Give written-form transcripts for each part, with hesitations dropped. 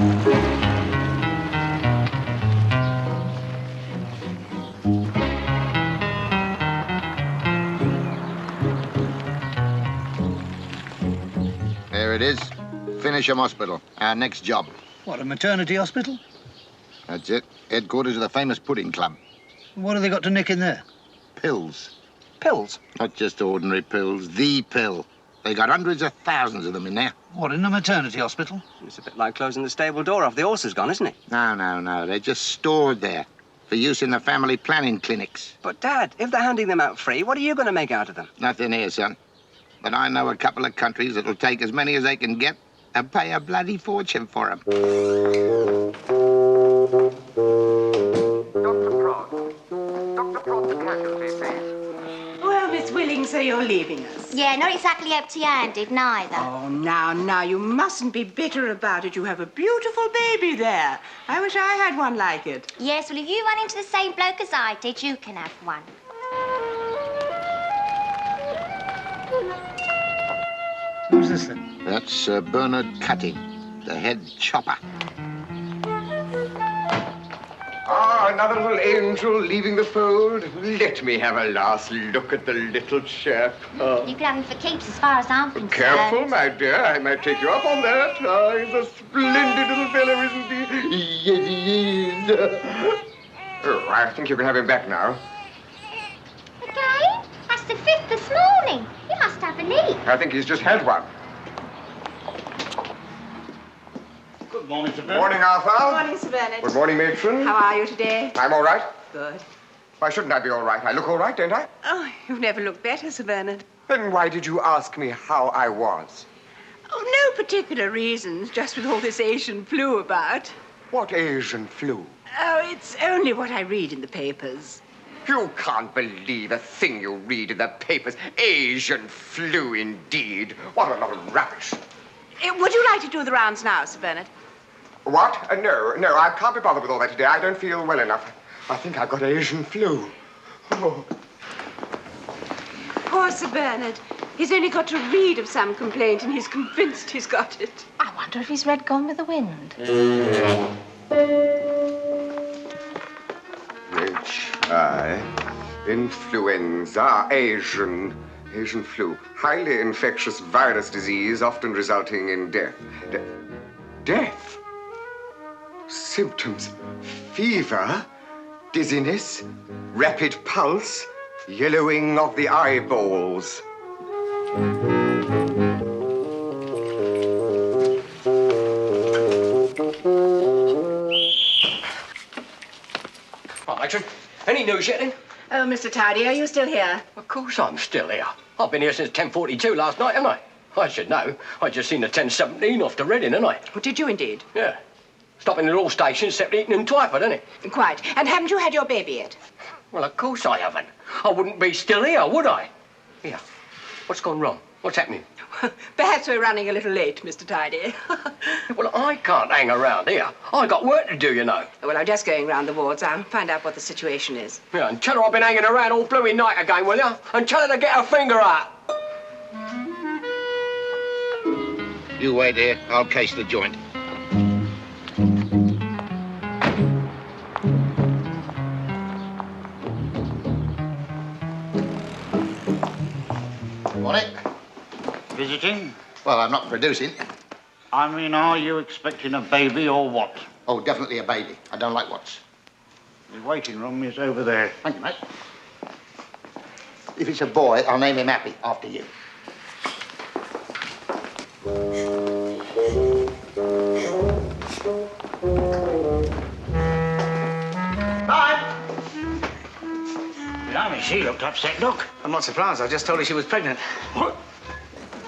There it is. Finisham Hospital, our next job. What, a maternity hospital? That's it. Headquarters of the famous pudding club. What have they got to nick in there? Pills. Pills? Not just ordinary pills, the pill. They got hundreds of thousands of them in there. What, in a maternity hospital? It's a bit like closing the stable door off. The horse has gone, isn't it? No. They're just stored there for use in the family planning clinics. But, Dad, if they're handing them out free, what are you going to make out of them? Nothing here, son. But I know a couple of countries that'll take as many as they can get and pay a bloody fortune for them. Dr. Prod. Dr. Prod, the casualty, please. Well, Miss Willing, so you're leaving us. Yeah, not exactly empty-handed, neither. Oh, now, you mustn't be bitter about it. You have a beautiful baby there. I wish I had one like it. Yes, well, if you run into the same bloke as I did, you can have one. Who's this then? That's Bernard Cutting, the head chopper. Ah, another little angel leaving the fold. Let me have a last look at the little chap. You can have him for keeps as far as I'm concerned. Careful, my dear. I might take you up on that. Ah, he's a splendid little fellow, isn't he? Yes, he is. Oh, I think you can have him back now. Again? That's the 5th this morning. He must have a leak. I think he's just had one. Good morning, Sir Bernard. Morning, Arthur. Good morning, Sir Bernard. Good morning, Matron. How are you today? I'm all right. Good. Why shouldn't I be all right? I look all right, don't I? Oh, you've never looked better, Sir Bernard. Then why did you ask me how I was? Oh, no particular reasons, just with all this Asian flu about. What Asian flu? Oh, it's only what I read in the papers. You can't believe a thing you read in the papers. Asian flu, indeed. What a lot of rubbish. Would you like to do the rounds now, Sir Bernard? What? No, I can't be bothered with all that today. I don't feel well enough. I think I've got Asian flu. Oh. Poor Sir Bernard. He's only got to read of some complaint and he's convinced he's got it. I wonder if he's read Gone with the Wind. H.I. Influenza. Asian flu. Highly infectious virus disease, often resulting in death. Death? Symptoms: fever, dizziness, rapid pulse, yellowing of the eyeballs. Right, Matron. Any news yet, then? Oh, Mr. Tidy, are you still here? Of course I'm still here. I've been here since 10:42 last night, haven't I? I should know. I just seen the 10:17 off to Reading, haven't I? Oh, did you indeed? Yeah. Stopping at all stations except Eton and Twyford, isn't it? Quite. And haven't you had your baby yet? Well, of course I haven't. I wouldn't be still here, would I? Here. What's gone wrong? What's happening? Perhaps we're running a little late, Mr. Tidy. Well, I can't hang around here. I got work to do, you know. Well, I'm just going round the wards. I'll find out what the situation is. Yeah, and tell her I've been hanging around all blooming night again, will you? And tell her to get her finger out. You wait here. I'll case the joint. Want it? Visiting? Well, I'm not producing. I mean, are you expecting a baby or what? Oh, definitely a baby. I don't like what's. The waiting room is over there. Thank you, mate. If it's a boy, I'll name him Happy, after you. Bye! Blimey, she looked upset, look. I'm not surprised. I just told her she was pregnant. What?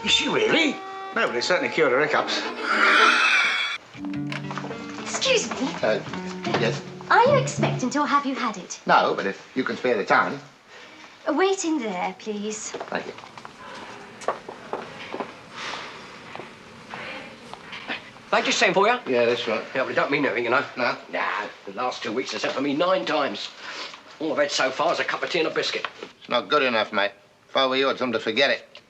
Is she really? No, but it certainly cured her hiccups. Excuse me. Yes? Are you expectant or have you had it? No, but if you can spare the time. Wait in there, please. Thank you. They just sent for you? Yeah, that's right. Yeah, but it don't mean anything, you know. No? Nah, the last 2 weeks they sent for me 9 times. All I've had so far is a cup of tea and a biscuit. It's not good enough, mate. If I were you, I'd tell them to forget it.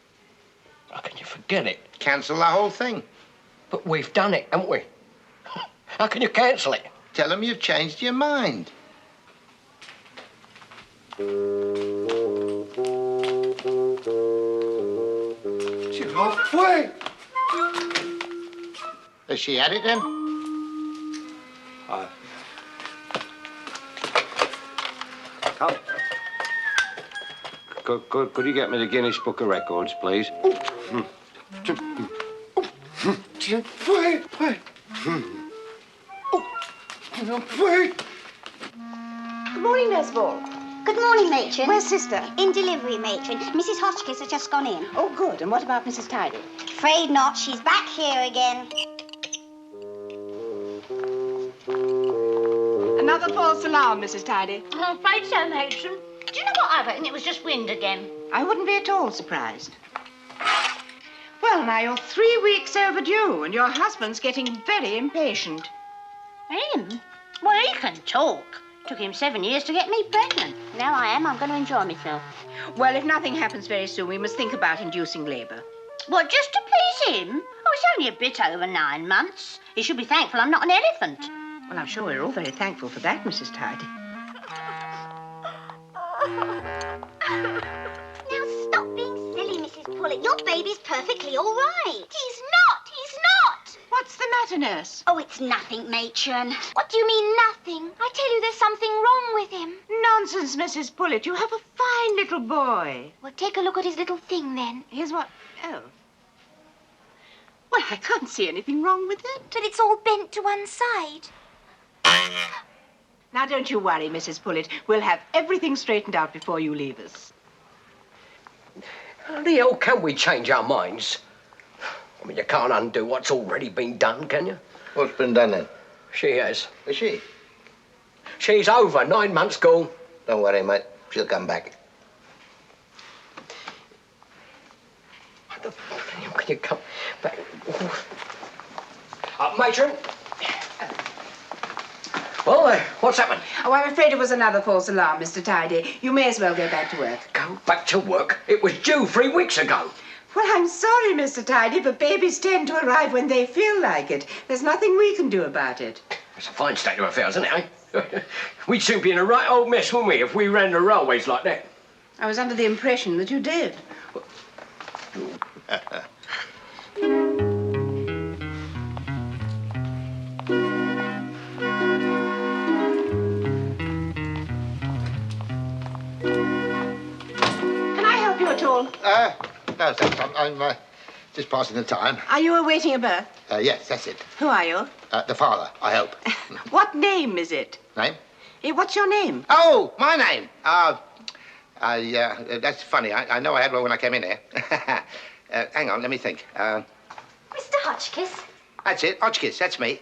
How can you forget it? Cancel the whole thing. But we've done it, haven't we? How can you cancel it? Tell them you've changed your mind. She's halfway. Has she had it then? Could you get me the Guinness Book of Records, please? Wait. Good morning, Nurse Ball. Good morning, Matron. Where's Sister? In delivery, Matron. Mrs. Hotchkiss has just gone in. Oh, good. And what about Mrs. Tidy? Afraid not. She's back here again. Another false alarm, Mrs. Tidy. I'm afraid so, Matron. Do you know what? I reckon it was just wind again. I wouldn't be at all surprised. Well, now you're 3 weeks overdue, and your husband's getting very impatient. Him? Well, he can talk. Took him 7 years to get me pregnant. Now I am. I'm going to enjoy myself. Well, if nothing happens very soon, we must think about inducing labour. What, just to please him? Oh, it's only a bit over 9 months. He should be thankful I'm not an elephant. Well, I'm sure we're all very thankful for that, Mrs. Tidy. Now stop being silly, Mrs. Pullet. Your baby's perfectly all right. He's not. He's not. What's the matter, nurse? Oh, it's nothing, Matron. What do you mean, nothing? I tell you, there's something wrong with him. Nonsense, Mrs. Pullet. You have a fine little boy. Well, take a look at his little thing, then. Here's what... Oh. Well, I can't see anything wrong with it. But it's all bent to one side. Now, don't you worry, Mrs. Pullet. We'll have everything straightened out before you leave us. How the hell can we change our minds? I mean, you can't undo what's already been done, can you? What's been done then? She has. Is she? She's over. 9 months gone. Don't worry, mate. She'll come back. What the hell can you come back? Matron? Well, what's happened? Oh, I'm afraid it was another false alarm, Mr. Tidy. You may as well go back to work. Go back to work? It was due 3 weeks ago. Well, I'm sorry, Mr. Tidy, but babies tend to arrive when they feel like it. There's nothing we can do about it. It's a fine state of affairs, isn't it, eh? We'd soon be in a right old mess, wouldn't we, if we ran the railways like that? I was under the impression that you did. Can I help you at all? No, thanks. I'm just passing the time. Are you awaiting a birth? Yes, that's it. Who are you? The father, I hope. What name is it? Name? What's your name? Oh, my name. That's funny. I know I had one when I came in here. Hang on, let me think. Mr. Hotchkiss. That's it, Hotchkiss, that's me.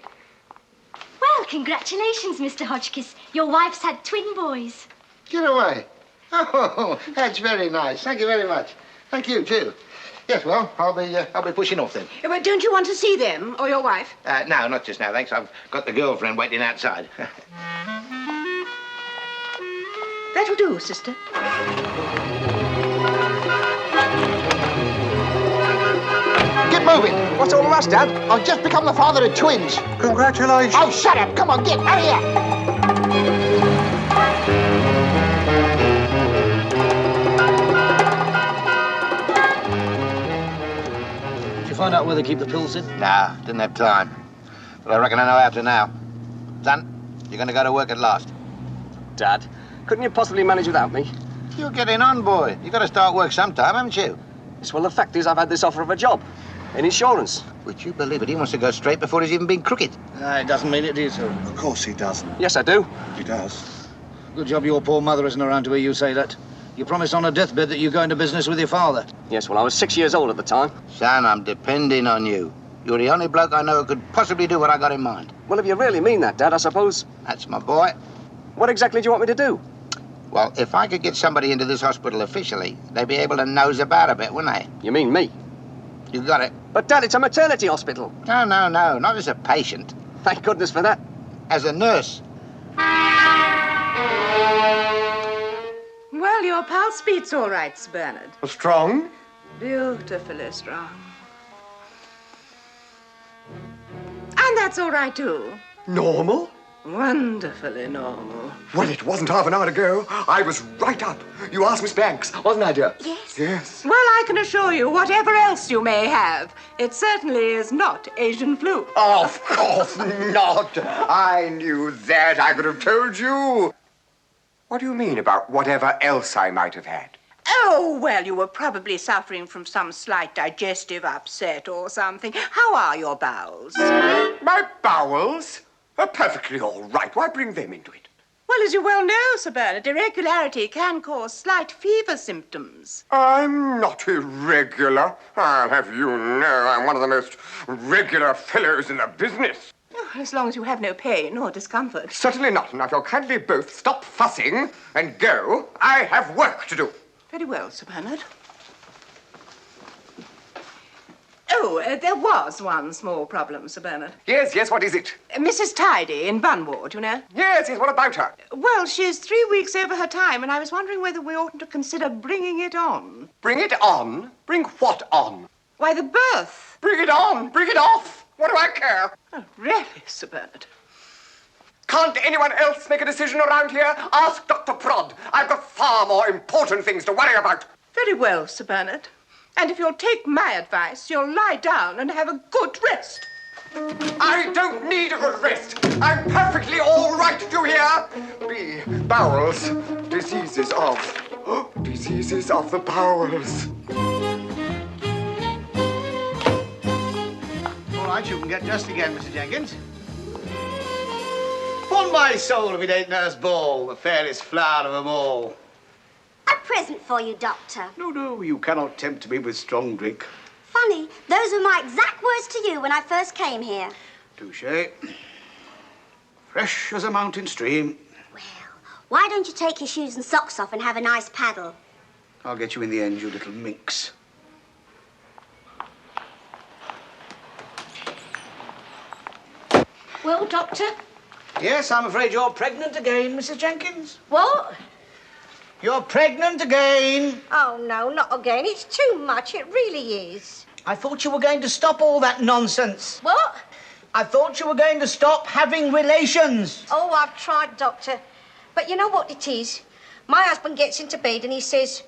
Well, congratulations, Mr. Hotchkiss. Your wife's had twin boys. Get away. Oh, that's very nice. Thank you very much. Thank you, too. Yes, well, I'll be pushing off then. But don't you want to see them or your wife? No, not just now, thanks. I've got the girlfriend waiting outside. That'll do, sister. Get moving. What's all the rush, Dad? I've just become the father of twins. Congratulations. Oh, shut up. Come on, get. Hurry up. Did you find out where they keep the pills in? Nah, didn't have time. But I reckon I know how to now. Son, you're going to go to work at last. Dad, couldn't you possibly manage without me? You're getting on, boy. You've got to start work sometime, haven't you? Yes, well, the fact is I've had this offer of a job in insurance. Would you believe it? He wants to go straight before he's even been crooked. It doesn't mean it is. Of course he doesn't. Yes, I do. He does. Good job your poor mother isn't around to hear you say that. You promised on her deathbed that you go into business with your father. Yes, well, I was 6 years old at the time. Son, I'm depending on you. You're the only bloke I know who could possibly do what I got in mind. Well, if you really mean that, Dad, I suppose... That's my boy. What exactly do you want me to do? Well, if I could get somebody into this hospital officially, they'd be able to nose about a bit, wouldn't they? You mean me? You got it. But, Dad, it's a maternity hospital. No, not as a patient. Thank goodness for that. As a nurse. Well, your pulse beat's all right, Sir Bernard. Strong? Beautifully strong. And that's all right, too. Normal? Wonderfully normal. Well, it wasn't half an hour ago. I was right up. You asked Miss Banks, wasn't I, dear? Yes. Yes. Well, I can assure you, whatever else you may have, it certainly is not Asian flu. Of course not. I knew that. I could have told you. What do you mean about whatever else I might have had? Oh, well, you were probably suffering from some slight digestive upset or something. How are your bowels? My bowels are perfectly all right. Why bring them into it? Well, as you well know, Sir Bernard, irregularity can cause slight fever symptoms. I'm not irregular. I'll have you know I'm one of the most regular fellows in the business. Oh, as long as you have no pain or discomfort. Certainly not. Now, if you'll kindly both stop fussing and go, I have work to do. Very well, Sir Bernard. Oh, there was one small problem, Sir Bernard. Yes, what is it? Mrs. Tidy in Bun Ward, you know. Yes, what about her? Well, she's 3 weeks over her time, and I was wondering whether we oughtn't to consider bringing it on. Bring it on? Bring what on? Why, the birth. Bring it on, bring it off. What do I care? Oh, really, Sir Bernard? Can't anyone else make a decision around here? Ask Dr. Prod. I've got far more important things to worry about. Very well, Sir Bernard. And if you'll take my advice, you'll lie down and have a good rest. I don't need a good rest. I'm perfectly all right, do you hear? B. Bowels. Diseases of the bowels. All right, you can get dressed again, Mr. Jenkins. Upon my soul, if it ain't Nurse Ball, the fairest flower of them all. A present for you, Doctor. No, you cannot tempt me with strong drink. Funny, those were my exact words to you when I first came here. Touché. Fresh as a mountain stream. Well, why don't you take your shoes and socks off and have a nice paddle? I'll get you in the end, you little minx. Well, Doctor? Yes, I'm afraid you're pregnant again, Mrs. Jenkins. What? You're pregnant again. Oh, no, not again. It's too much. It really is. I thought you were going to stop all that nonsense. What? I thought you were going to stop having relations. Oh, I've tried, Doctor. But you know what it is? My husband gets into bed and he says,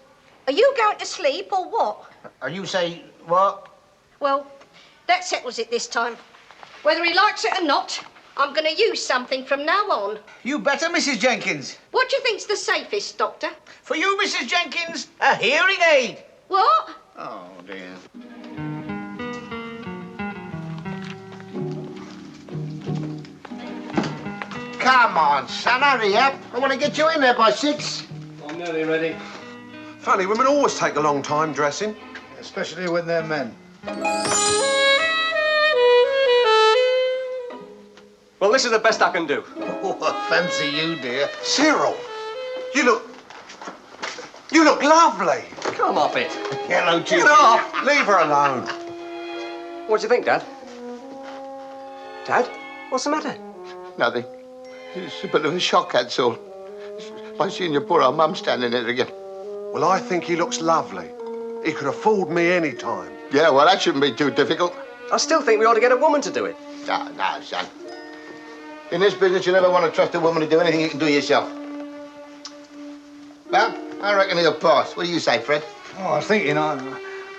"Are you going to sleep or what?" And you say, what? Well, that settles it this time. Whether he likes it or not, I'm going to use something from now on. You better, Mrs. Jenkins. What do you think's the safest, Doctor? For you, Mrs. Jenkins, a hearing aid. What? Oh, dear. Come on, son, hurry up. I want to get you in there by 6. I'm nearly ready. Funny, women always take a long time dressing. Especially when they're men. Well, this is the best I can do. Oh, I fancy you, dear. Cyril, you look lovely. Come off it. Hello, Chief. Get off. Leave her alone. What do you think, Dad? Dad? What's the matter? Nothing. It's a bit of a shock, that's all. By seeing your poor old mum standing there again. Well, I think he looks lovely. He could have fooled me any time. Yeah, well, that shouldn't be too difficult. I still think we ought to get a woman to do it. No, son. In this business, you never want to trust a woman to do anything you can do yourself. Well, I reckon he'll pass. What do you say, Fred? Oh, I was thinking,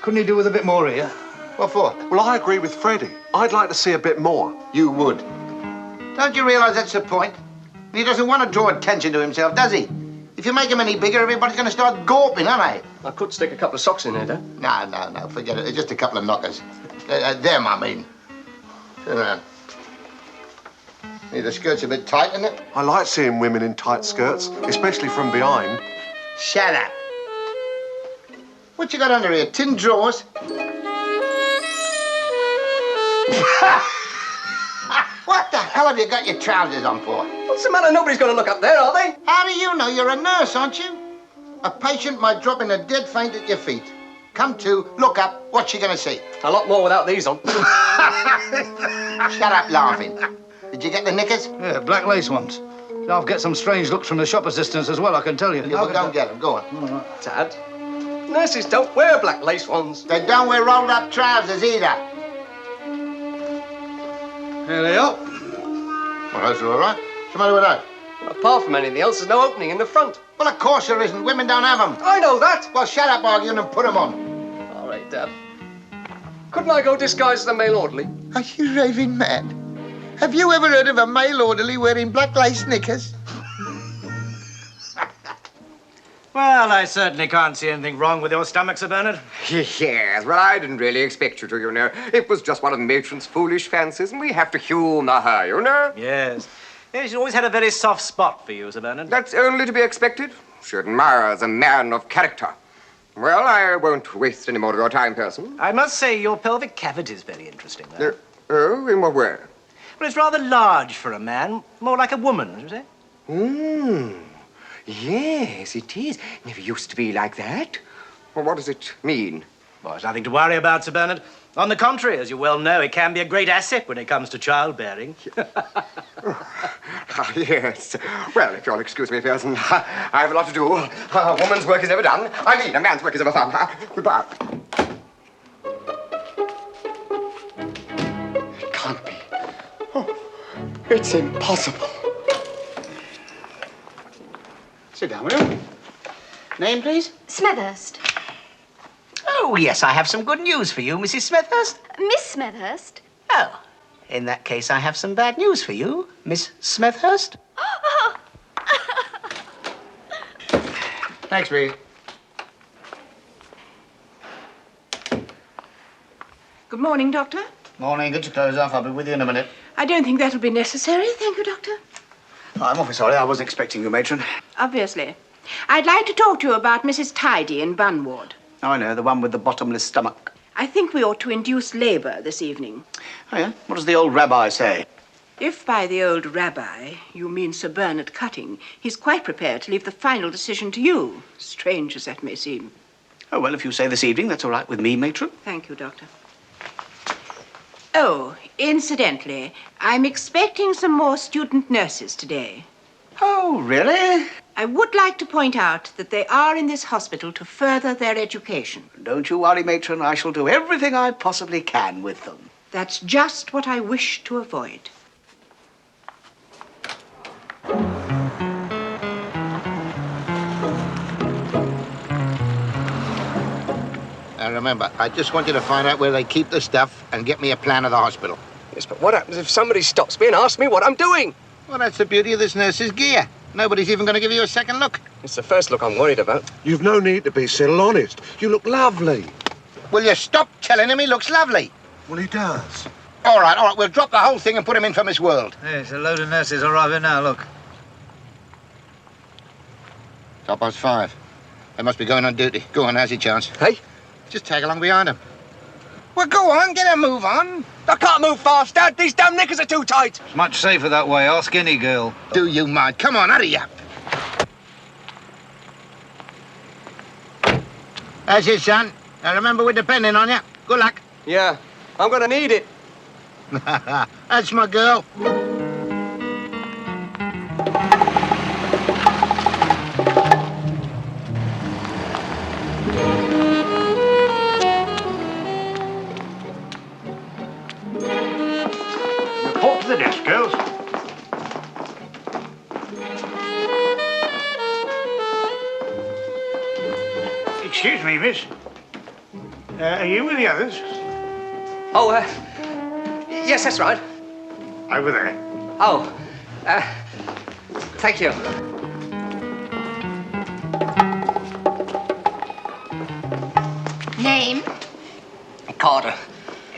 couldn't he do with a bit more here? What for? Well, I agree with Freddie. I'd like to see a bit more. You would. Don't you realise that's the point? He doesn't want to draw attention to himself, does he? If you make him any bigger, everybody's going to start gawping, aren't they? I could stick a couple of socks in there, Dad. No, forget it. It's just a couple of knockers. Them, I mean. Turn around. The skirt's a bit tight, isn't it? I like seeing women in tight skirts, especially from behind. Shut up. What you got under here? Tin drawers? What the hell have you got your trousers on for? What's the matter? Nobody's going to look up there, are they? How do you know? You're a nurse, aren't you? A patient might drop in a dead faint at your feet. Come to, look up, what's she going to see? A lot more without these on. Shut up laughing. Did you get the knickers? Yeah, black lace ones. I'll get some strange looks from the shop assistants as well, I can tell you. Yeah, well, go and get them. Go on. Dad, nurses don't wear black lace ones. They don't wear rolled-up trousers either. Here they are. Well, that's all right. What's the matter with that? Apart from anything else, there's no opening in the front. Well, of course there isn't. Women don't have them. I know that. Well, shut up arguing and put them on. All right, Dad. Couldn't I go disguised as a male orderly? Are you raving mad? Have you ever heard of a male orderly wearing black lace knickers? Well, I certainly can't see anything wrong with your stomach, Sir Bernard. Yes, well, I didn't really expect you to, you know. It was just one of Matron's foolish fancies, and we have to humour her, you know. Yes. Yes, she's always had a very soft spot for you, Sir Bernard. That's only to be expected. She admires a man of character. Well, I won't waste any more of your time, Pearson. I must say your pelvic cavity is very interesting, though. Oh, in what way? Well, it's rather large for a man, more like a woman, would you say? Yes, it is. Never used to be like that. Well, what does it mean? Well, there's nothing to worry about, Sir Bernard. On the contrary, as you well know, it can be a great asset when it comes to childbearing. Yes. Well, if you'll excuse me, Pearson, I have a lot to do. A woman's work is never done. I mean, a man's work is never fun. Goodbye. It can't be. Oh, it's impossible. Sit down, will you? Name, please? Smethurst. Oh, yes, I have some good news for you, Mrs. Smethurst. Miss Smethurst? Oh, in that case, I have some bad news for you, Miss Smethurst. Thanks, Bree. Good morning, Doctor. Morning, get your clothes off. I'll be with you in a minute. I don't think that'll be necessary. Thank you, Doctor. Oh, I'm awfully sorry. I wasn't expecting you, Matron. Obviously. I'd like to talk to you about Mrs. Tidy in Bun Ward. Oh, I know, the one with the bottomless stomach. I think we ought to induce labour this evening. Oh, yeah? What does the old rabbi say? If by the old rabbi you mean Sir Bernard Cutting, he's quite prepared to leave the final decision to you, strange as that may seem. Oh, well, if you say this evening, that's all right with me, Matron. Thank you, Doctor. Oh, incidentally, I'm expecting some more student nurses today. Oh, really? I would like to point out that they are in this hospital to further their education. Don't you worry, Matron. I shall do everything I possibly can with them. That's just what I wish to avoid. Now, remember, I just want you to find out where they keep the stuff and get me a plan of the hospital. Yes, but what happens if somebody stops me and asks me what I'm doing? Well, that's the beauty of this nurse's gear. Nobody's even going to give you a second look. It's the first look I'm worried about. You've no need to be, Cyril, honest. You look lovely. Will you stop telling him he looks lovely? Well, he does. All right, we'll drop the whole thing and put him in for Miss World. Yes, a load of nurses arriving now, look. 5:30. They must be going on duty. Go on, how's your chance? Hey? Just tag along behind them. Well, go on, get a move on. I can't move fast, Dad. These damn knickers are too tight. It's much safer that way. Ask any girl. Do you mind? Come on, hurry up. That's it, son. Now, remember, we're depending on you. Good luck. Yeah, I'm gonna need it. That's my girl. Report to the desk, girls. Excuse me, miss. Are you with the others? Oh, yes, that's right. Over there. Oh, thank you. Name? Carter.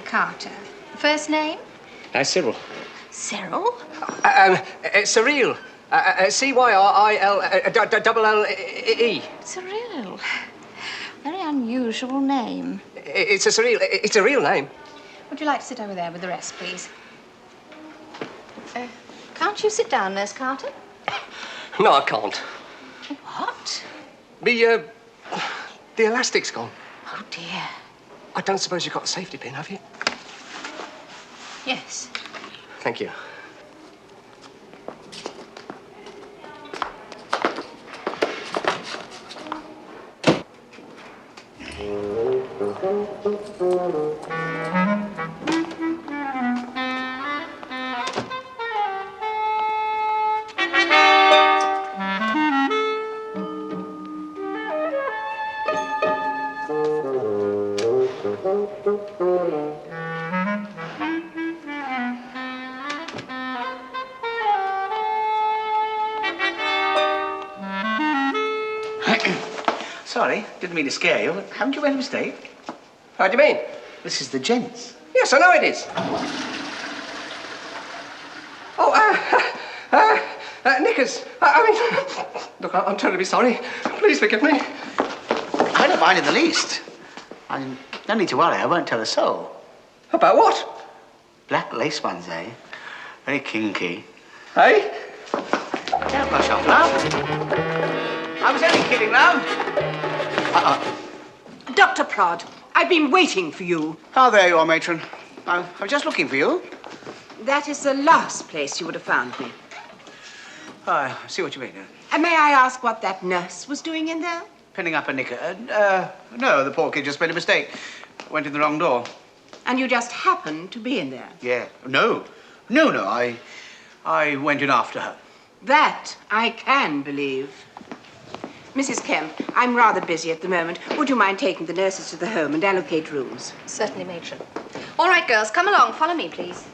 Carter. First name? Cyril. Cyril? Cyril. C-Y-R-I-L-L-E. Cyril. Very unusual name. It's a Cyril. It's a real name. Would you like to sit over there with the rest, please? Can't you sit down, Nurse Carter? No, I can't. What? The elastic's gone. Oh, dear. I don't suppose you've got a safety pin, have you? Yes. Thank you. sorry. Didn't mean to scare you. Haven't you made a mistake? How do you mean? This is the gents. Yes, I know it is. Oh, knickers. I mean, look, I'm terribly sorry. Please forgive me. I don't mind in the least. No need to worry. I won't tell a soul. About what? Black lace ones, eh? Very kinky. Hey? Don't rush off, love. I was only kidding, love. Dr. Prod, I've been waiting for you. Oh, there you are, matron. I was just looking for you. That is the last place you would have found me. Oh, I see what you mean. And may I ask what that nurse was doing in there? Pinning up a knicker. No, the poor kid just made a mistake. Went in the wrong door. And you just happened to be in there? Yeah. No. I went in after her. That I can believe. Mrs. Kemp, I'm rather busy at the moment. Would you mind taking the nurses to the home and allocate rooms? Certainly, matron. All right, girls, come along. Follow me, please.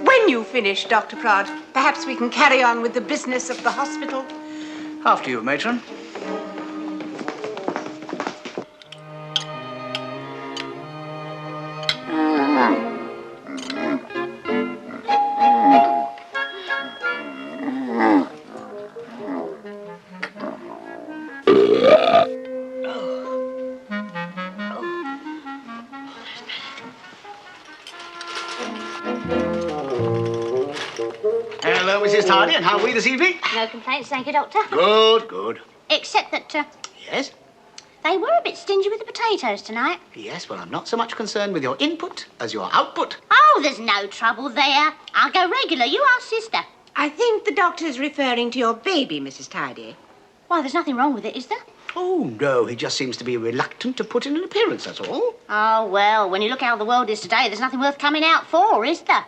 When you finish, Dr. Prod, perhaps we can carry on with the business of the hospital. After you, matron. Hello, Mrs. Tardy, and how are we this evening? No complaints, thank you, Doctor. Good, good. Except that, Yes? they were a bit stingy with the potatoes tonight. Yes, well, I'm not so much concerned with your input as your output. Oh, there's no trouble there. I'll go regular. You ask Sister. I think the doctor's referring to your baby, Mrs. Tidy. Why, there's nothing wrong with it, is there? Oh, no, he just seems to be reluctant to put in an appearance, that's all. Oh, well, when you look how the world is today, there's nothing worth coming out for, is there?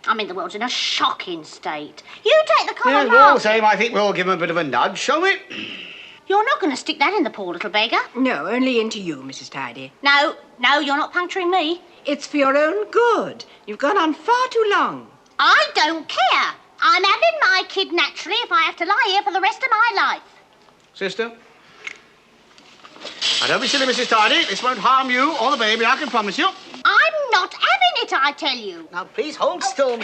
I mean, the world's in a shocking state. You take the common Well, all the market. same, I think we'll give him a bit of a nudge, shall we? You're not going to stick that in the poor little beggar. No, only into you, Mrs. Tidy. No, you're not puncturing me. It's for your own good. You've gone on far too long. I don't care. I'm having my kid naturally if I have to lie here for the rest of my life. Sister? Now, don't be silly, Mrs. Tidy. This won't harm you or the baby, I can promise you. I'm not having it, I tell you. Now, please hold still.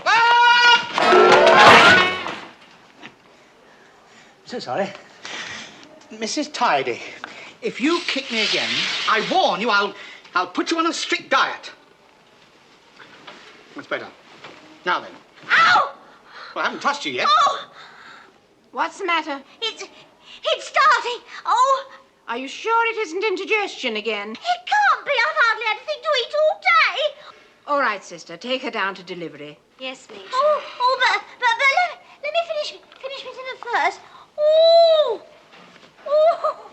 So sorry. Mrs. Tidy, if you kick me again, I warn you, I'll put you on a strict diet. That's better. Now then. Ow! Well, I haven't touched you yet. Oh! What's the matter? It's starting. Oh! Are you sure it isn't indigestion again? It can't be. I've hardly had anything to eat all day. All right, sister, take her down to delivery. Yes, matron. Oh, but let me finish my dinner first. Oh! Oh!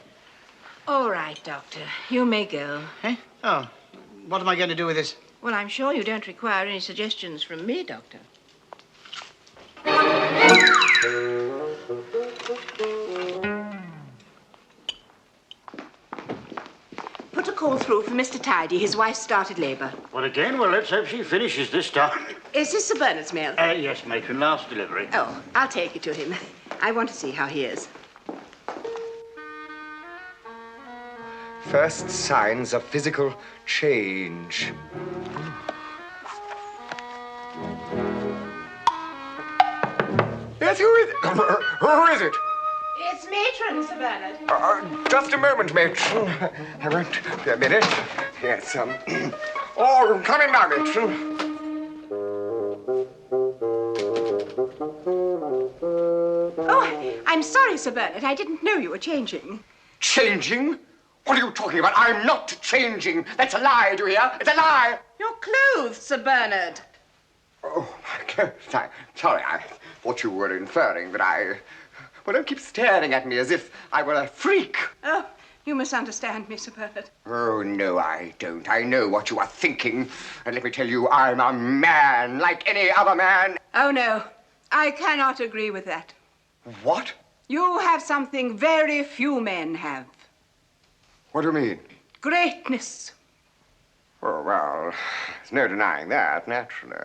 All right, Doctor. You may go. Eh? Oh, what am I going to do with this? Well, I'm sure you don't require any suggestions from me, Doctor. Put a call through for Mr. Tidy. His wife started labour. Well, again, well, let's hope she finishes this time. Is this Sir Bernard's mail? Yes, matron, last delivery. Oh, I'll take it to him. I want to see how he is. First signs of physical change. Yes, who is it? Who is it? It's Matron, Sir Bernard. Just a moment, matron. I won't be a minute. Yes, Oh, come in now, matron. Oh, I'm sorry, Sir Bernard. I didn't know you were changing. Changing? What are you talking about? I'm not changing. That's a lie, do you hear? It's a lie. Your clothes, Sir Bernard. Oh, my God. Sorry, I thought you were inferring that I... Well, don't keep staring at me as if I were a freak. Oh, you misunderstand me, Sir Bernard. Oh, no, I don't. I know what you are thinking. And let me tell you, I'm a man like any other man. Oh, no. I cannot agree with that. What? You have something very few men have. What do you mean? Greatness. Oh, well, there's no denying that, naturally.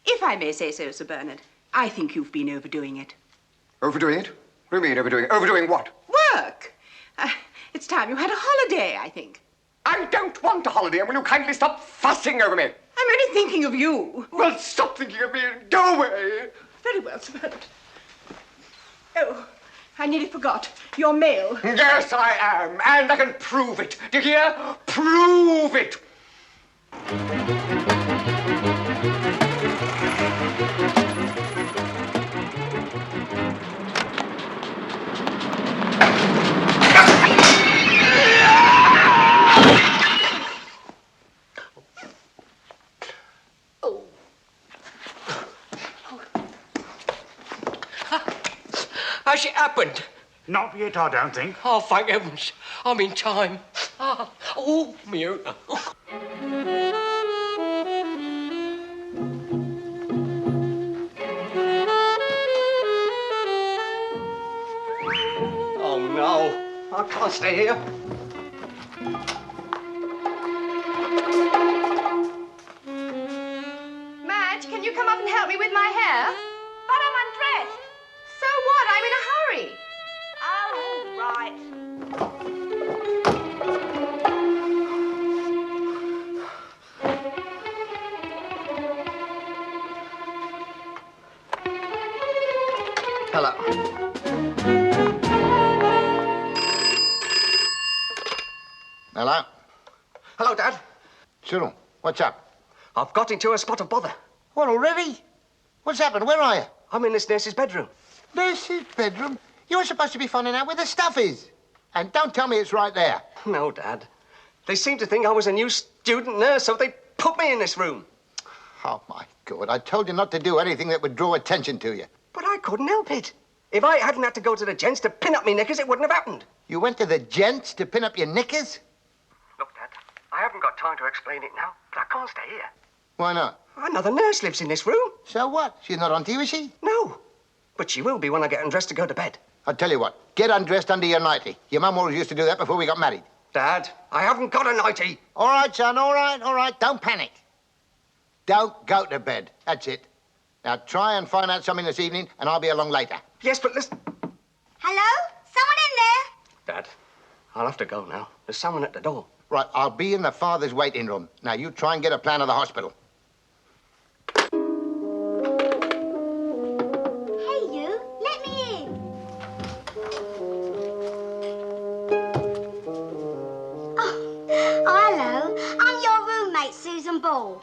If I may say so, Sir Bernard, I think you've been overdoing it. Overdoing it? What do you mean, overdoing it? Overdoing what? Work! It's time you had a holiday, I think. I don't want a holiday, and will you kindly stop fussing over me? I'm only thinking of you. Well, stop thinking of me and go away. Very well, Sir Bernard. Oh, I nearly forgot. Your mail. Yes, I am, and I can prove it. Do you hear? Prove it! Has it happened? Not yet, I don't think. Oh, thank heavens. I'm in time. Oh, Mute. Oh, no. I can't stay here. Madge, can you come up and help me with my hair? But I'm undressed. So what? I'm in a hurry. Oh, all right. Hello. Hello? Hello, Dad. Cyril, what's up? I've got into a spot of bother. What, already? What's happened? Where are you? I'm in this nurse's bedroom. Nurse's bedroom? You're supposed to be finding out where the stuff is. And don't tell me it's right there. No, Dad. They seem to think I was a new student nurse, so they put me in this room. Oh, my God. I told you not to do anything that would draw attention to you. But I couldn't help it. If I hadn't had to go to the gents to pin up my knickers, it wouldn't have happened. You went to the gents to pin up your knickers? Look, Dad, I haven't got time to explain it now, but I can't stay here. Why not? Another nurse lives in this room. So what? She's not on to you, is she? No. But she will be when I get undressed to go to bed. I'll tell you what. Get undressed under your nightie. Your mum always used to do that before we got married. Dad, I haven't got a nightie. All right, son, all right, all right. Don't panic. Don't go to bed. That's it. Now try and find out something this evening, and I'll be along later. Yes, but listen. Hello? Someone in there? Dad, I'll have to go now. There's someone at the door. Right, I'll be in the father's waiting room. Now you try and get a plan of the hospital. Hey, you. Let me in. Oh, hello. I'm your roommate, Susan Ball.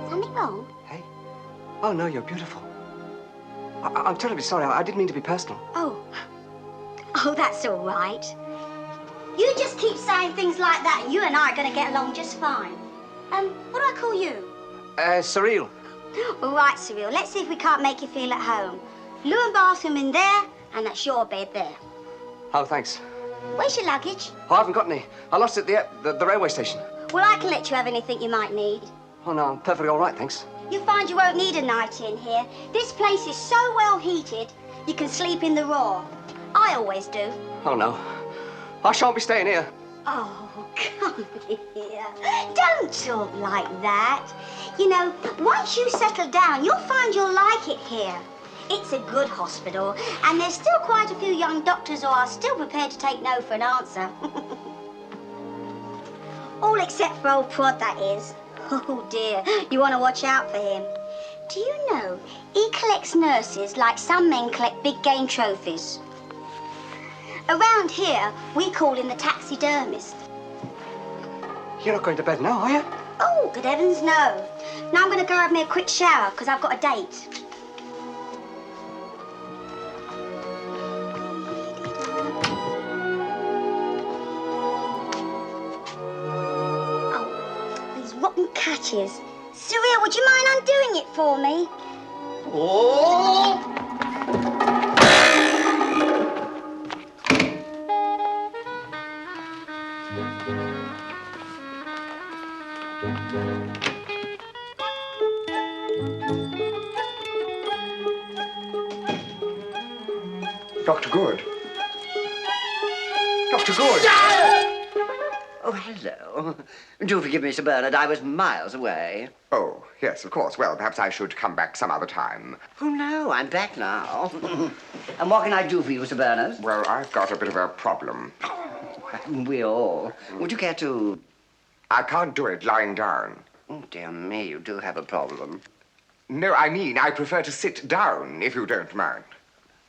Something wrong? Oh, no, you're beautiful. I'm terribly sorry. I didn't mean to be personal. Oh. Oh, that's all right. You just keep saying things like that and you and I are going to get along just fine. What do I call you? Surreal. All right, Cyril, let's see if we can't make you feel at home. Loo and bathroom in there, and that's your bed there. Oh, thanks. Where's your luggage? Oh, I haven't got any. I lost it at the railway station. Well, I can let you have anything you might need. Oh, no, I'm perfectly all right, thanks. You'll find you won't need a night in here. This place is so well heated, you can sleep in the raw. I always do. Oh, no. I shan't be staying here. Oh, come here. Don't talk like that. You know, once you settle down, you'll find you'll like it here. It's a good hospital, and there's still quite a few young doctors who are still prepared to take no for an answer. All except for old Prod, that is. Oh, dear. You want to watch out for him. Do you know, he collects nurses like some men collect big game trophies. Around here, we call him the taxidermist. You're not going to bed now, are you? Oh, good heavens, no. Now I'm going to go have me a quick shower, because I've got a date. Oh, these rotten catches. Cyril, would you mind undoing it for me? Oh! Dr. Good. Dr. Dr. Good! Oh, hello. Do forgive me, Sir Bernard. I was miles away. Oh, yes, of course. Well, perhaps I should come back some other time. Oh, no, I'm back now. And what can I do for you, Sir Bernard? Well, I've got a bit of a problem. We all. Would you care to... I can't do it lying down. Oh, dear me, you do have a problem. No, I mean, I prefer to sit down, if you don't mind.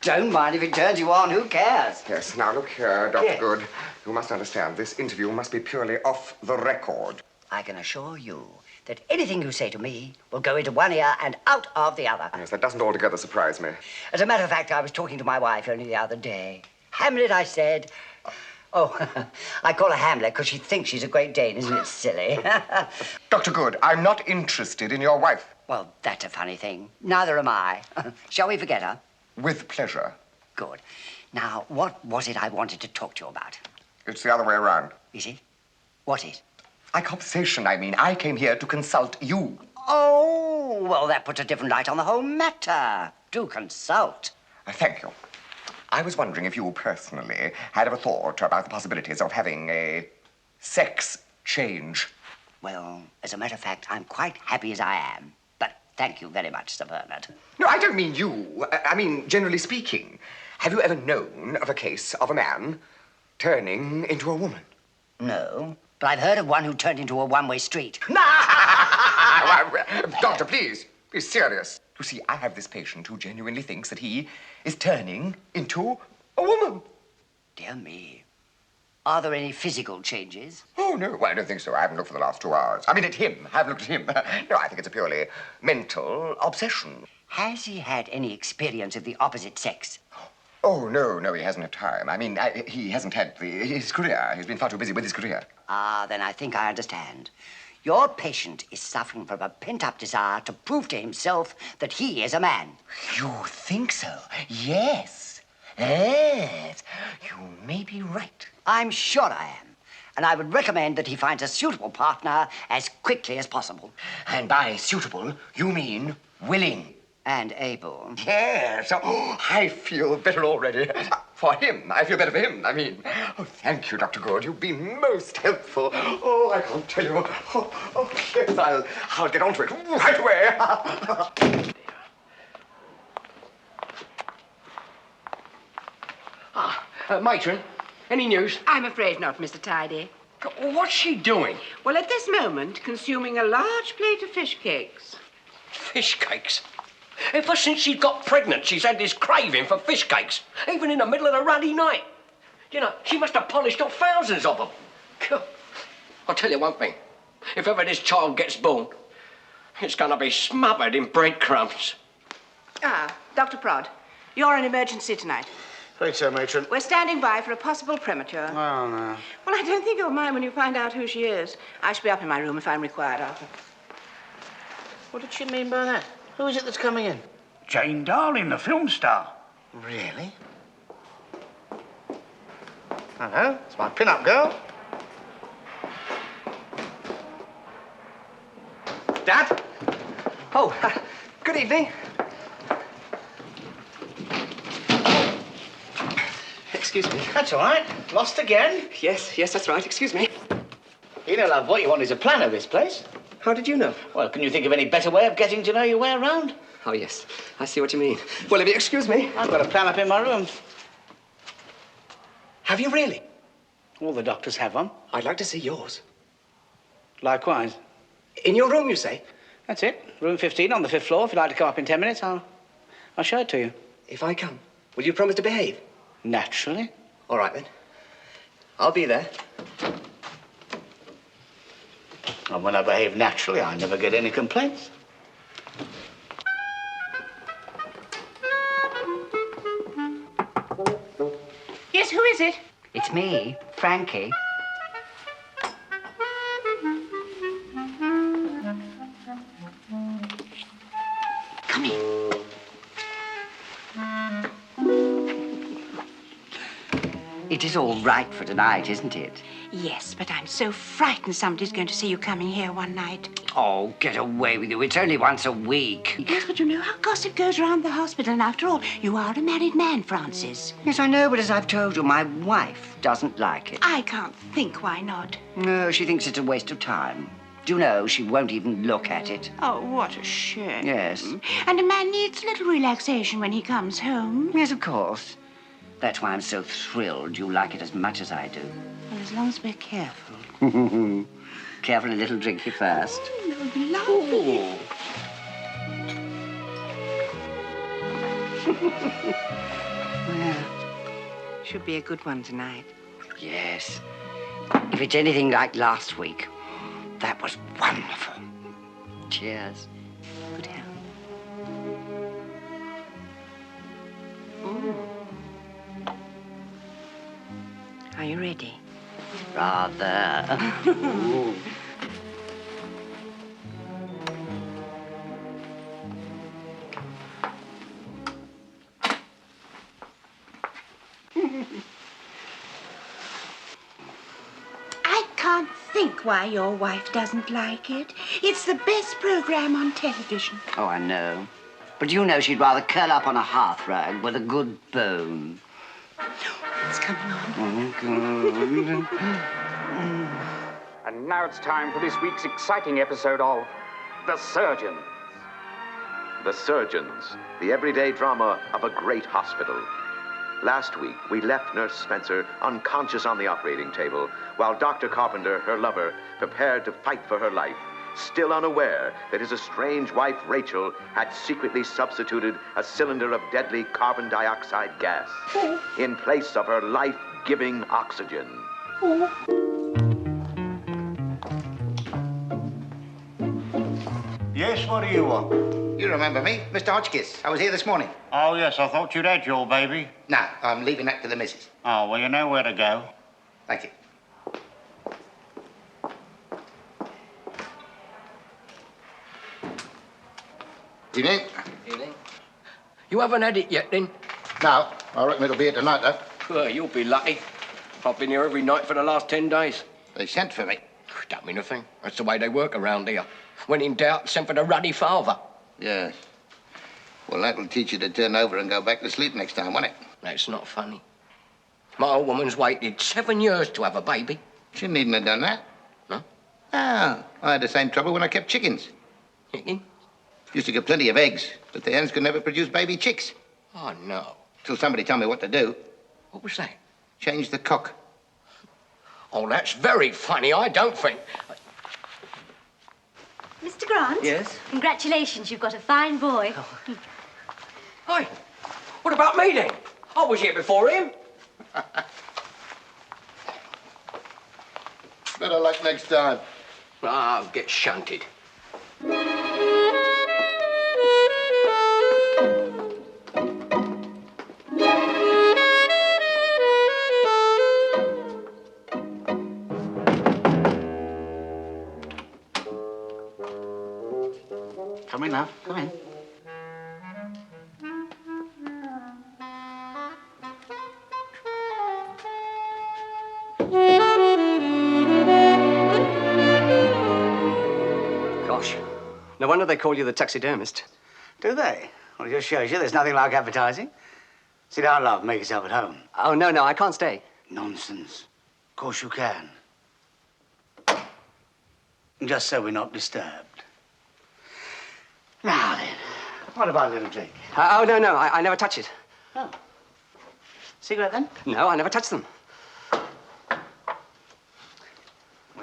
Don't mind if it turns you on. Who cares? Yes, now look here, Dr. Yes. Good. You must understand, this interview must be purely off the record. I can assure you that anything you say to me will go into one ear and out of the other. Yes, that doesn't altogether surprise me. As a matter of fact, I was talking to my wife only the other day. Hamlet, I said. Oh, I call her Hamlet because she thinks she's a Great Dane. Isn't it silly? Dr. Good, I'm not interested in your wife. Well, that's a funny thing. Neither am I. Shall we forget her? With pleasure. Good. Now, what was it I wanted to talk to you about? It's the other way around. Is it? What is? My conversation, I mean. I came here to consult you. Oh, well, that puts a different light on the whole matter. Do consult. Thank you. I was wondering if you personally had ever thought about the possibilities of having a sex change. Well, as a matter of fact, I'm quite happy as I am. But thank you very much, Sir Bernard. No, I don't mean you. I mean, generally speaking. Have you ever known of a case of a man turning into a woman? No, but I've heard of one who turned into a one-way street. Doctor, please, be serious. You see, I have this patient who genuinely thinks that he is turning into a woman. Dear me. Are there any physical changes? Oh, no, well, I don't think so. I haven't looked for the last 2 hours. I mean, at him. I haven't looked at him. No, I think it's a purely mental obsession. Has he had any experience of the opposite sex? Oh, no, he hasn't had time. I mean, he hasn't had his career. He's been far too busy with his career. Ah, then I think I understand. Your patient is suffering from a pent-up desire to prove to himself that he is a man. You think so? Yes. Yes. You may be right. I'm sure I am. And I would recommend that he finds a suitable partner as quickly as possible. And by suitable, you mean willing. And able. Yes. Oh, I feel better already. For him. I feel better for him, I mean. Oh, thank you, Dr. Good. You've been most helpful. Oh, I can't tell you. Oh, yes, I'll get on to it right away. Matron, any news? I'm afraid not, Mr. Tidy. What's she doing? Well, at this moment, consuming a large plate of fish cakes. Fish cakes? Ever since she got pregnant, she's had this craving for fish cakes, even in the middle of the ruddy night. You know, she must have polished off thousands of them. I'll tell you one thing. If ever this child gets born, it's going to be smothered in breadcrumbs. Ah, Dr. Prod, you're in emergency tonight. Right so, Matron. We're standing by for a possible premature. Oh, no. Well, I don't think you'll mind when you find out who she is. I shall be up in my room if I'm required, Arthur. What did she mean by that? Who is it that's coming in? Jane Darling, the film star. Really? Hello, it's my pin-up girl. Dad? Oh, good evening. Excuse me. That's all right. Lost again? Yes, that's right. Excuse me. You know, love, what you want is a plan of this place. How did you know? Well, can you think of any better way of getting to know your way around? Oh, yes. I see what you mean. Well, if you excuse me. I've got a plan up in my room. Have you really? All the doctors have one. I'd like to see yours. Likewise. In your room, you say? That's it. Room 15 on the 5th floor. If you'd like to come up in 10 minutes, I'll show it to you. If I come, will you promise to behave? Naturally. All right, then. I'll be there. And when I behave naturally, I never get any complaints. Yes, who is it? It's me, Frankie. Come in. It is all right for tonight, isn't it? Yes, but I'm so frightened somebody's going to see you coming here one night. Oh, get away with you. It's only once a week. Yes, but you know how gossip goes around the hospital, and after all, you are a married man, Francis. Yes, I know, but as I've told you, my wife doesn't like it. I can't think why not. No, she thinks it's a waste of time. Do you know, she won't even look at it. Oh, what a shame. Yes. And a man needs a little relaxation when he comes home. Yes, of course. That's why I'm so thrilled you like it as much as I do. Well, as long as we're careful. Careful, a little drinky first. Lovely. Well, should be a good one tonight. Yes. If it's anything like last week, that was wonderful. Cheers. Good health. Are you ready? Rather. I can't think why your wife doesn't like it. It's the best program on television. Oh, I know. But you know she'd rather curl up on a hearth rug with a good bone. It's coming on. Oh, God. And now it's time for this week's exciting episode of The Surgeons. The Surgeons, the everyday drama of a great hospital. Last week, we left Nurse Spencer unconscious on the operating table, while Dr. Carpenter, her lover, prepared to fight for her life, still unaware that his estranged wife, Rachel, had secretly substituted a cylinder of deadly carbon dioxide gas in place of her life-giving oxygen. Yes, what do you want? You remember me, Mr. Hotchkiss. I was here this morning. Oh, yes, I thought you'd had your baby. No, I'm leaving that to the missus. Oh, well, you know where to go. Thank you. Evening. Evening. You haven't had it yet, then? No, I reckon it'll be here tonight, though. Well, you'll be lucky. I've been here every night for the last 10 days. They sent for me. Don't mean a thing. That's the way they work around here. When in doubt, send for the ruddy father. Yes. Well, that'll teach you to turn over and go back to sleep next time, won't it? That's not funny. My old woman's waited 7 years to have a baby. She needn't have done that. No? Ah, I had the same trouble when I kept chickens. Chicken? Used to get plenty of eggs, but the hens could never produce baby chicks. Oh, no. Till somebody told me what to do. What was that? Change the cock. Oh, that's very funny, I don't think. Mr. Grant? Yes? Congratulations, you've got a fine boy. Hey, what about me then? I was here before him. Better luck next time. I'll get shunted. Come in, love. Come in. Gosh, no wonder they call you the taxidermist. Do they? Well, it just shows you there's nothing like advertising. Sit down, love. Make yourself at home. Oh, no, I can't stay. Nonsense. Of course you can. Just so we're not disturbed. Now then, what about a little drink? Oh, no, I never touch it. Oh. Cigarette, then? No, I never touch them. Well,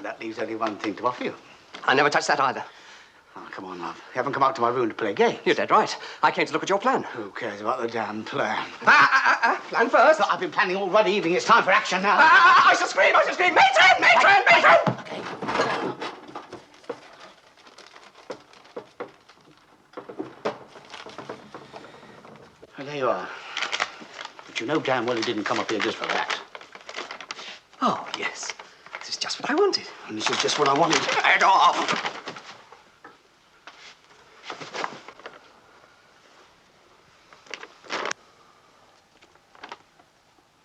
that leaves only one thing to offer you. I never touch that either. Oh, come on, love. You haven't come up to my room to play games. You're dead right. I came to look at your plan. Who cares about the damn plan? Plan first. Look, I've been planning all bloody evening. It's time for action now. I shall scream! Matron! Well, there you are. But you know damn well he didn't come up here just for that. Oh, yes. This is just what I wanted. And this is just what I wanted. Head off!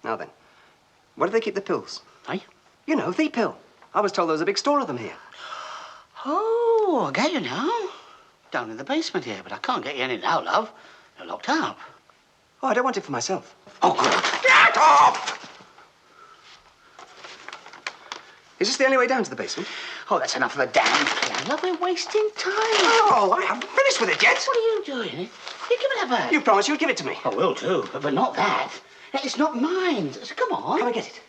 Now then, where do they keep the pills? Eh? You know, the pill. I was told there was a big store of them here. Oh, Oh, I get you now. Down in the basement here, but I can't get you any now, love. They're locked up. Oh, I don't want it for myself. Oh, good. Get off! Is this the only way down to the basement? Oh, that's enough of the damn plan. Love, we're wasting time. Oh, I haven't finished with it yet. What are you doing? You give me that back. You promised you'd give it to me. I will too, but not that. It's not mine. So come on. Come and get it.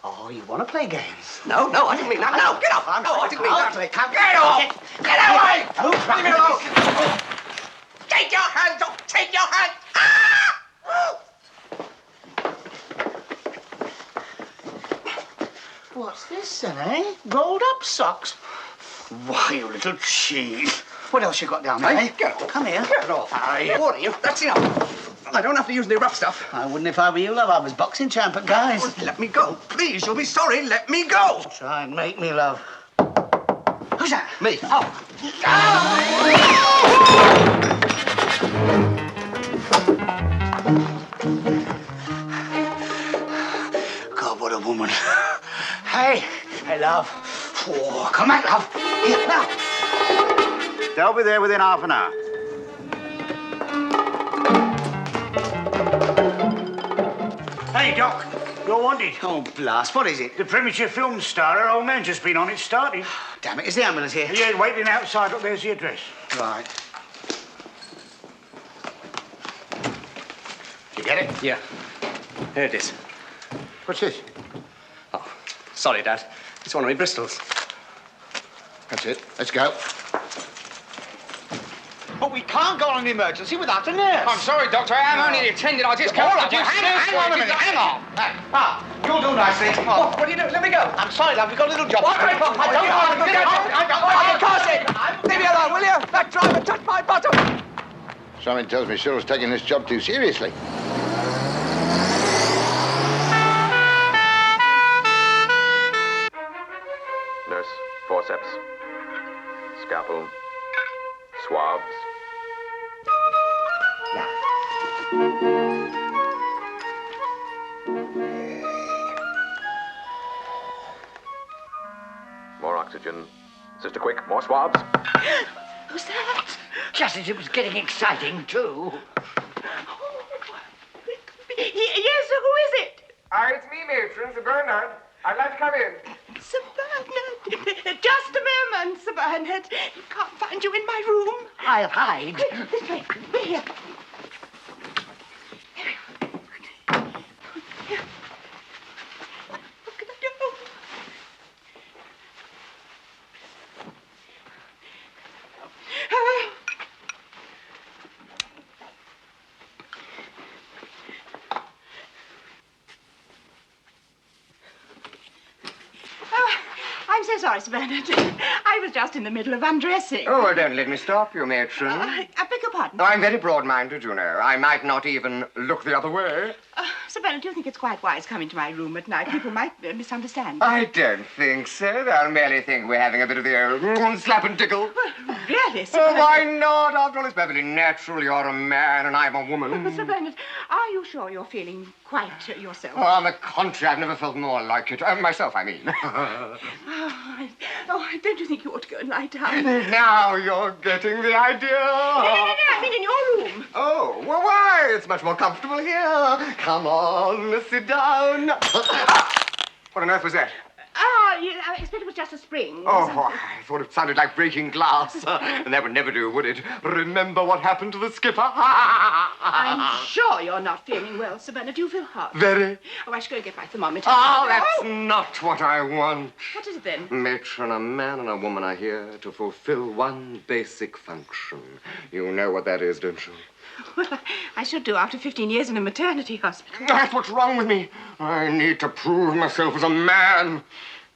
Oh, you want to play games? No, I didn't mean that. No, get off. No, I didn't mean that. Get off! Get away! Oh, Leave me alone. Take your hands off. Take your hands. What's this then, eh? Rolled up socks. Why, you little cheat. What else you got down there, eh? Get off. Come here. Get off. I warn you. That's enough. I don't have to use any rough stuff. I wouldn't if I were you, love. I was boxing champ at Guy's. Oh, let me go. Please, you'll be sorry. Let me go. Try and make me, love. Who's that? Me. Oh. God, what a woman. Hey, love. Oh, come on, love. Here, now. They'll be there within half an hour. Hey, Doc. You're wanted. Oh, blast. What is it? The premature film star, our old man, just been on it started. Damn it, is the ambulance here? Yeah, waiting outside. Look, there's the address. Right. You get it? Yeah. Here it is. What's this? Oh, sorry, Dad. It's one of my Bristols. That's it. Let's go. But we can't go on an emergency without a nurse. I'm sorry, Doctor. I am only the attendant. I just can't. Hang on a minute. Hang on. You'll do nicely. What are you doing? Let me go. I'm sorry, love. We've got a little job. I can't. Leave me alone, will you? That driver touched my bottom. Something tells me Cyril's taking this job too seriously. Nurse, forceps, scalpel, swabs. More oxygen. Sister, quick, more swabs. Who's that? Just as it was getting exciting, too. Yes, who is it? It's me, Matron, Sir Bernard. I'd like to come in. Sir Bernard. Just a moment, Sir Bernard. Can't find you in my room. I'll hide. This way. Here. Look at the door. I'm so sorry, Sir Bernard. I was just in the middle of undressing. Oh, don't let me stop you, Matron. I beg your pardon. I'm very broad-minded, you know. I might not even look the other way. Sir Bernard, do you think it's quite wise coming to my room at night? People might misunderstand. I don't think so. They'll merely think we're having a bit of the old slap and tickle. Well, really, Sir Oh, Bernard? why not? After all, it's perfectly natural. You're a man and I'm a woman. But, Sir Bernard, are you sure you're feeling quite yourself? Oh, on the contrary, I've never felt more like it. Myself, I mean. Don't you think you ought to go and lie down? Now you're getting the idea. No, I mean in your room. Oh, well, why? It's much more comfortable here. Come on, sit down. What on earth was that? I expect it was just a spring. Oh, I thought it sounded like breaking glass. And that would never do, would it? Remember what happened to the skipper? I'm sure you're not feeling well, Sir Bernard. Do you feel hot? Very. Oh, I should go and get my thermometer. Oh, that's not what I want. What is it then? Matron, a man and a woman are here to fulfill one basic function. You know what that is, don't you? Well, I should do after 15 years in a maternity hospital. That's what's wrong with me. I need to prove myself as a man.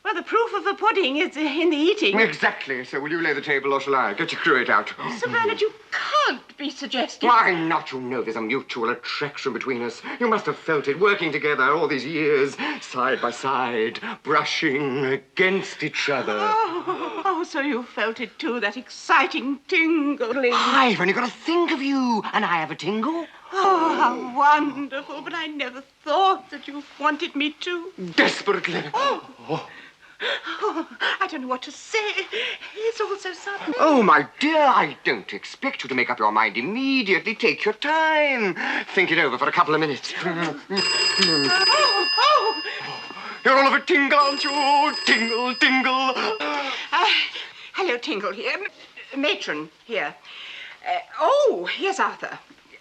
Well, the proof of the pudding is in the eating. Exactly. So will you lay the table or shall I? Get your crate out. Sir Bernard, you can't be suggesting... Why not? You know there's a mutual attraction between us. You must have felt it, working together all these years, side by side, brushing against each other. Oh, so you felt it too, that exciting tingling. I've only got to think of you, and I have a tingle. Oh, how wonderful, but I never thought that you wanted me to. Desperately. Oh. Oh, I don't know what to say. It's all so sudden. Oh, my dear, I don't expect you to make up your mind immediately. Take your time. Think it over for a couple of minutes. Oh. You're all of a tingle, aren't you? Tingle, tingle. Hello, Tingle here. Matron here. Oh, here's Arthur.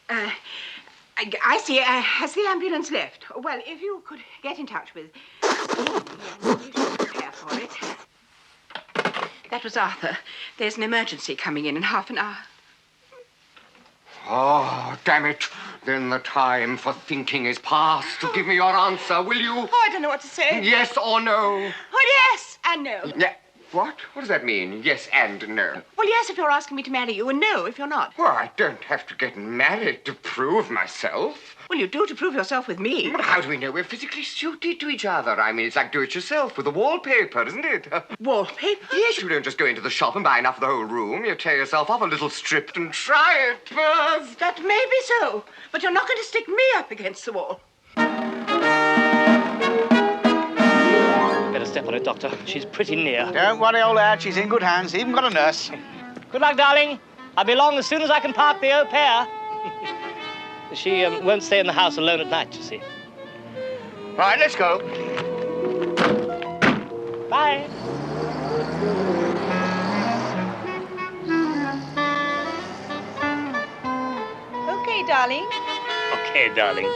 I see. Has the ambulance left? Well, if you could get in touch with... you should prepare for it. That was Arthur. There's an emergency coming in half an hour. Oh, damn it. Then the time for thinking is past. Give me your answer, will you? Oh, I don't know what to say. Yes or no? Oh, yes and no. Yeah. What? What does that mean? Yes and no? Well, yes, if you're asking me to marry you, and no, if you're not. Well, I don't have to get married to prove myself. Well, you do to prove yourself with me. But how do we know we're physically suited to each other? I mean, it's like do-it-yourself with the wallpaper, isn't it? Wallpaper? Yes, you don't just go into the shop and buy enough for the whole room. You tear yourself off a little strip and try it first. That may be so, but you're not going to stick me up against the wall. Better step on it, Doctor. She's pretty near. Don't worry, old lad. She's in good hands. Even got a nurse. Good luck, darling. I'll be along as soon as I can park the au pair. She won't stay in the house alone at night, you see. Right, let's go. Bye. Okay, darling. Okay, darling.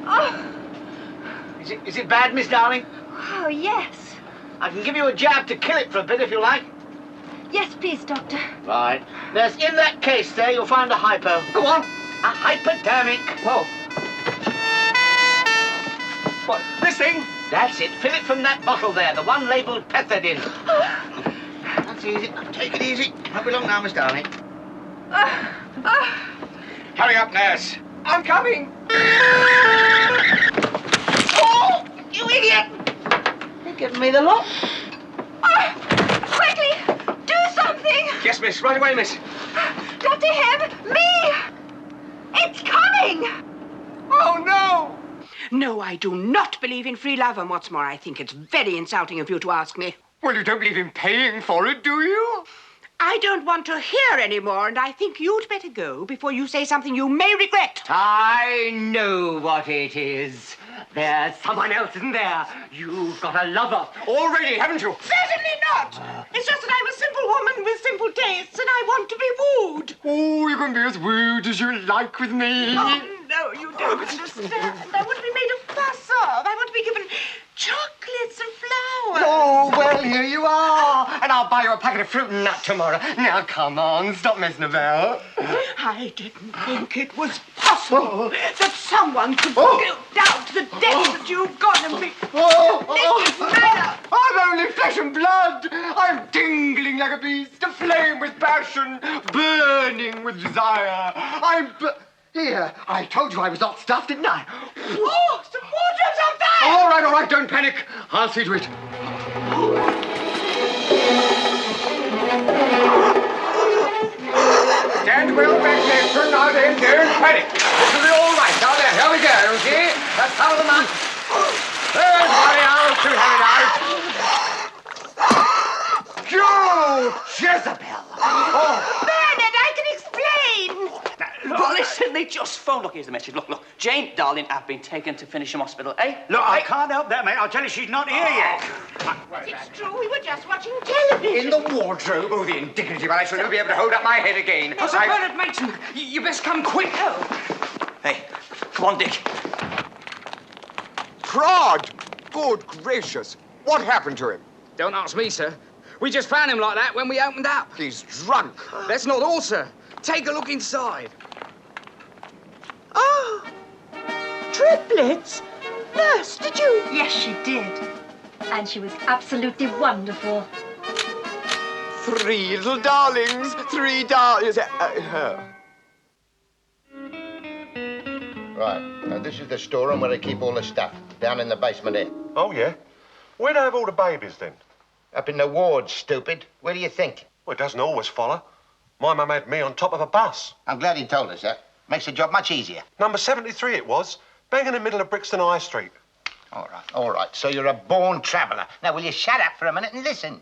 Oh. Is it bad, Miss Darling? Oh, yes. I can give you a jab to kill it for a bit if you like. Yes, please, Doctor. Right. There's in that case there, you'll find a hypo. Go on. A hypodermic. Whoa. What, this thing? That's it. Fill it from that bottle there, the one labelled pethidine. That's easy. Take it easy. Won't be long now, Miss Darling. Hurry up, nurse. I'm coming. Oh, you idiot! You're giving me the lot. Quickly, do something. Yes, miss. Right away, miss. Dr. Hebb, me. It's coming. Oh, no. No, I do not believe in free love, and what's more, I think it's very insulting of you to ask me. Well, you don't believe in paying for it, do you? I don't want to hear any more, and I think you'd better go before you say something you may regret. I know what it is. There's someone else, isn't there? You've got a lover. Already, haven't you? Certainly not. It's just that I'm a simple woman with simple tastes, and I want to be wooed. Oh, you can be as rude as you like with me. Oh, no, you don't understand. I want to be made a fuss of. I want to be given chocolates and flowers. Oh, well, here you are. And I'll buy you a packet of fruit and nut tomorrow. Now, come on, stop messing about. I didn't think it was possible that someone could go down to the depths that you've gone and be... I'm only flesh and blood. I'm tingling like a beast, aflame with passion, burning with desire. Here, I told you I was not stuffed, didn't I? Oh, some water, something! All right, don't panic. I'll see to it. Stand well back there, turn now then, don't panic. This will be all right. Now there, here we go, see? That's how the month. Don't worry, I'll soon have it out. You, Jezebel! Oh. Bernard, I can explain! Look, listen, they just phoned. Look, here's the message. Look, Jane, darling, I've been taken to Finisham Hospital, eh? Look, I can't help that, mate. I'll tell you she's not here yet. It's true, we were just watching television. In the wardrobe? Oh, the indignity. Well, I shall never be able to hold up my head again. Oh, Sir Bernard Matron, you best come quick. Oh. Hey, come on, Dick. Prod! Good gracious. What happened to him? Don't ask me, sir. We just found him like that when we opened up. He's drunk. That's not all, sir. Take a look inside. Oh, triplets? Nurse, did you? Yes, she did. And she was absolutely wonderful. 3 little darlings. 3 darlings. Right, now this is the storeroom where they keep all the stuff, down in the basement there. Oh, yeah? Where do they have all the babies, then? Up in the ward, stupid. Where do you think? Well, it doesn't always follow. My mum had me on top of a bus. I'm glad he told us that. Makes the job much easier. Number 73 it was, bang in the middle of Brixton High Street. All right. So you're a born traveller. Now, will you shut up for a minute and listen?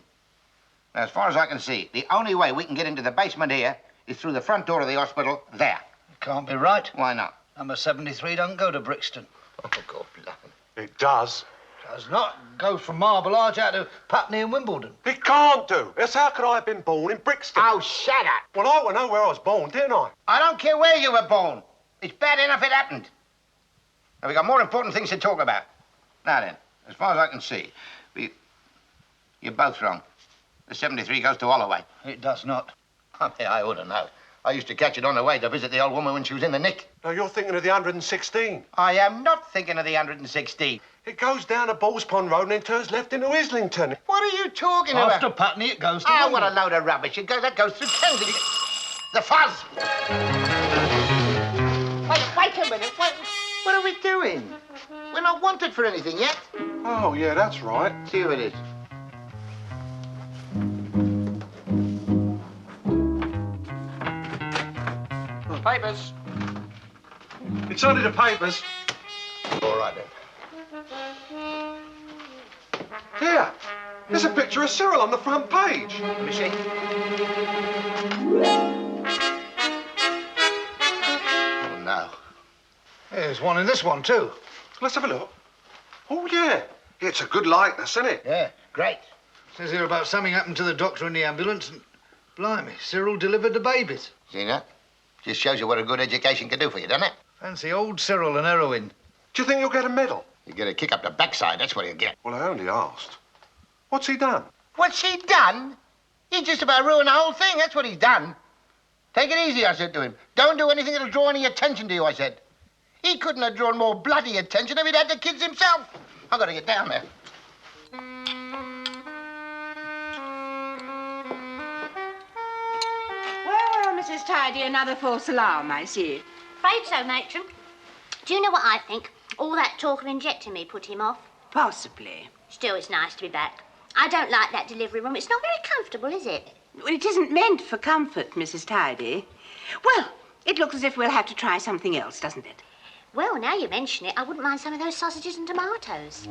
Now, as far as I can see, the only way we can get into the basement here is through the front door of the hospital there. Can't be right. Why not? Number 73 don't go to Brixton. Oh, God bless him. It does. Does not. Goes from Marble Arch out to Putney and Wimbledon. It can't do. Else how could I have been born in Brixton? Oh, shut up. Well, I want to know where I was born, didn't I? I don't care where you were born. It's bad enough it happened. Now, we've got more important things to talk about. Now then, as far as I can see, you're both wrong. The 73 goes to Holloway. It does not. I ought to know. I used to catch it on the way to visit the old woman when she was in the nick. No, you're thinking of the 116. I am not thinking of the 116. It goes down to Balls Pond Road and then turns left into Islington. What are you talking about? After Putney, it goes to Oh, what a Wimbledon. load of rubbish. That goes through Kensington. The fuzz. Wait a minute. What are we doing? We're not wanted for anything yet. Oh, yeah, that's right. See who it is. Papers. It's only the papers. All right, then. Here, there's a picture of Cyril on the front page. Let me see. Oh, no. There's one in this one, too. Let's have a look. Oh, yeah. It's a good likeness, isn't it? Yeah, great. Says here about something happened to the doctor in the ambulance and, blimey, Cyril delivered the babies. See that? Just shows you what a good education can do for you, doesn't it? Fancy old Cyril and heroin. Do you think you'll get a medal? You get a kick up the backside, that's what you get. Well, I only asked. What's he done? What's he done? He just about ruined the whole thing, that's what he's done. Take it easy, I said to him. Don't do anything that'll draw any attention to you, I said. He couldn't have drawn more bloody attention if he'd had the kids himself. I've got to get down there. Well, Mrs. Tidy, another false alarm, I see. Afraid so, Matron. Do you know what I think? All that talk of injecting me put him off. Possibly. Still, it's nice to be back. I don't like that delivery room. It's not very comfortable, is it? Well, it isn't meant for comfort, Mrs. Tidy. Well, it looks as if we'll have to try something else, doesn't it? Well, now you mention it, I wouldn't mind some of those sausages and tomatoes.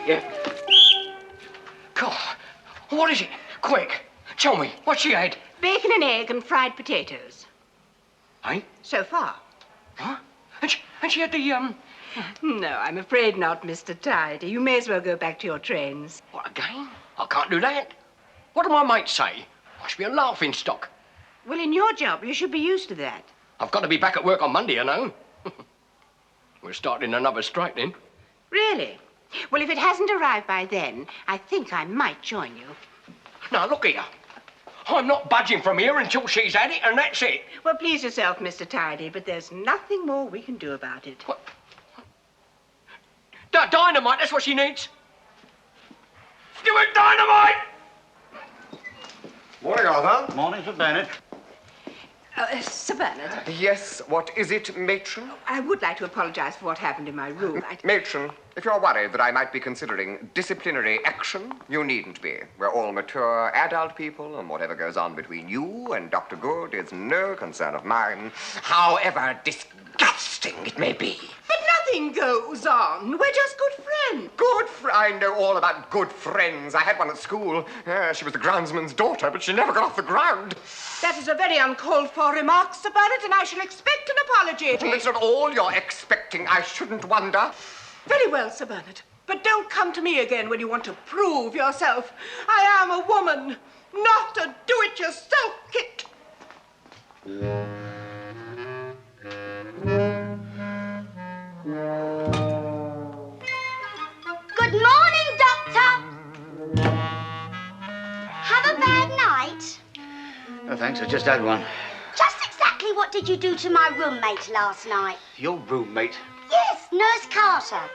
Yeah. God, what is it? Quick, tell me, what's she had? Bacon and egg and fried potatoes. Eh? So far. Huh? And she had the, No, I'm afraid not, Mr. Tidy. You may as well go back to your trains. What, again? I can't do that. What do my mates say? Must be a laughing stock. Well, in your job, you should be used to that. I've got to be back at work on Monday, you know. We're starting another strike then. Really? Well, if it hasn't arrived by then, I think I might join you. Now, look here. I'm not budging from here until she's had it, and that's it. Well, please yourself, Mr. Tidy, but there's nothing more we can do about it. What? Dynamite, that's what she needs. Give her dynamite! Morning, Arthur. Morning, Sir Bernard. Sir Bernard, Yes, what is it, matron? I would like to apologize for what happened in my room. Matron, if you're worried that I might be considering disciplinary action, you needn't be. We're all mature adult people, and whatever goes on between you and Dr. Good is no concern of mine, however disgusting it may be. But nothing goes on. We're just good friends. I know all about good friends. I had one at school. She was the groundsman's daughter, but she never got off the ground. That is a very uncalled for remark, Sir Bernard, and I shall expect an apology. It's not all you're expecting, I shouldn't wonder. Very well, Sir Bernard. But don't come to me again when you want to prove yourself. I am a woman, not a do-it-yourself kit. Good morning, Doctor. Have a bad night? No, thanks. I just had one. Just exactly what did you do to my roommate last night? Your roommate? Yes, Nurse Carter.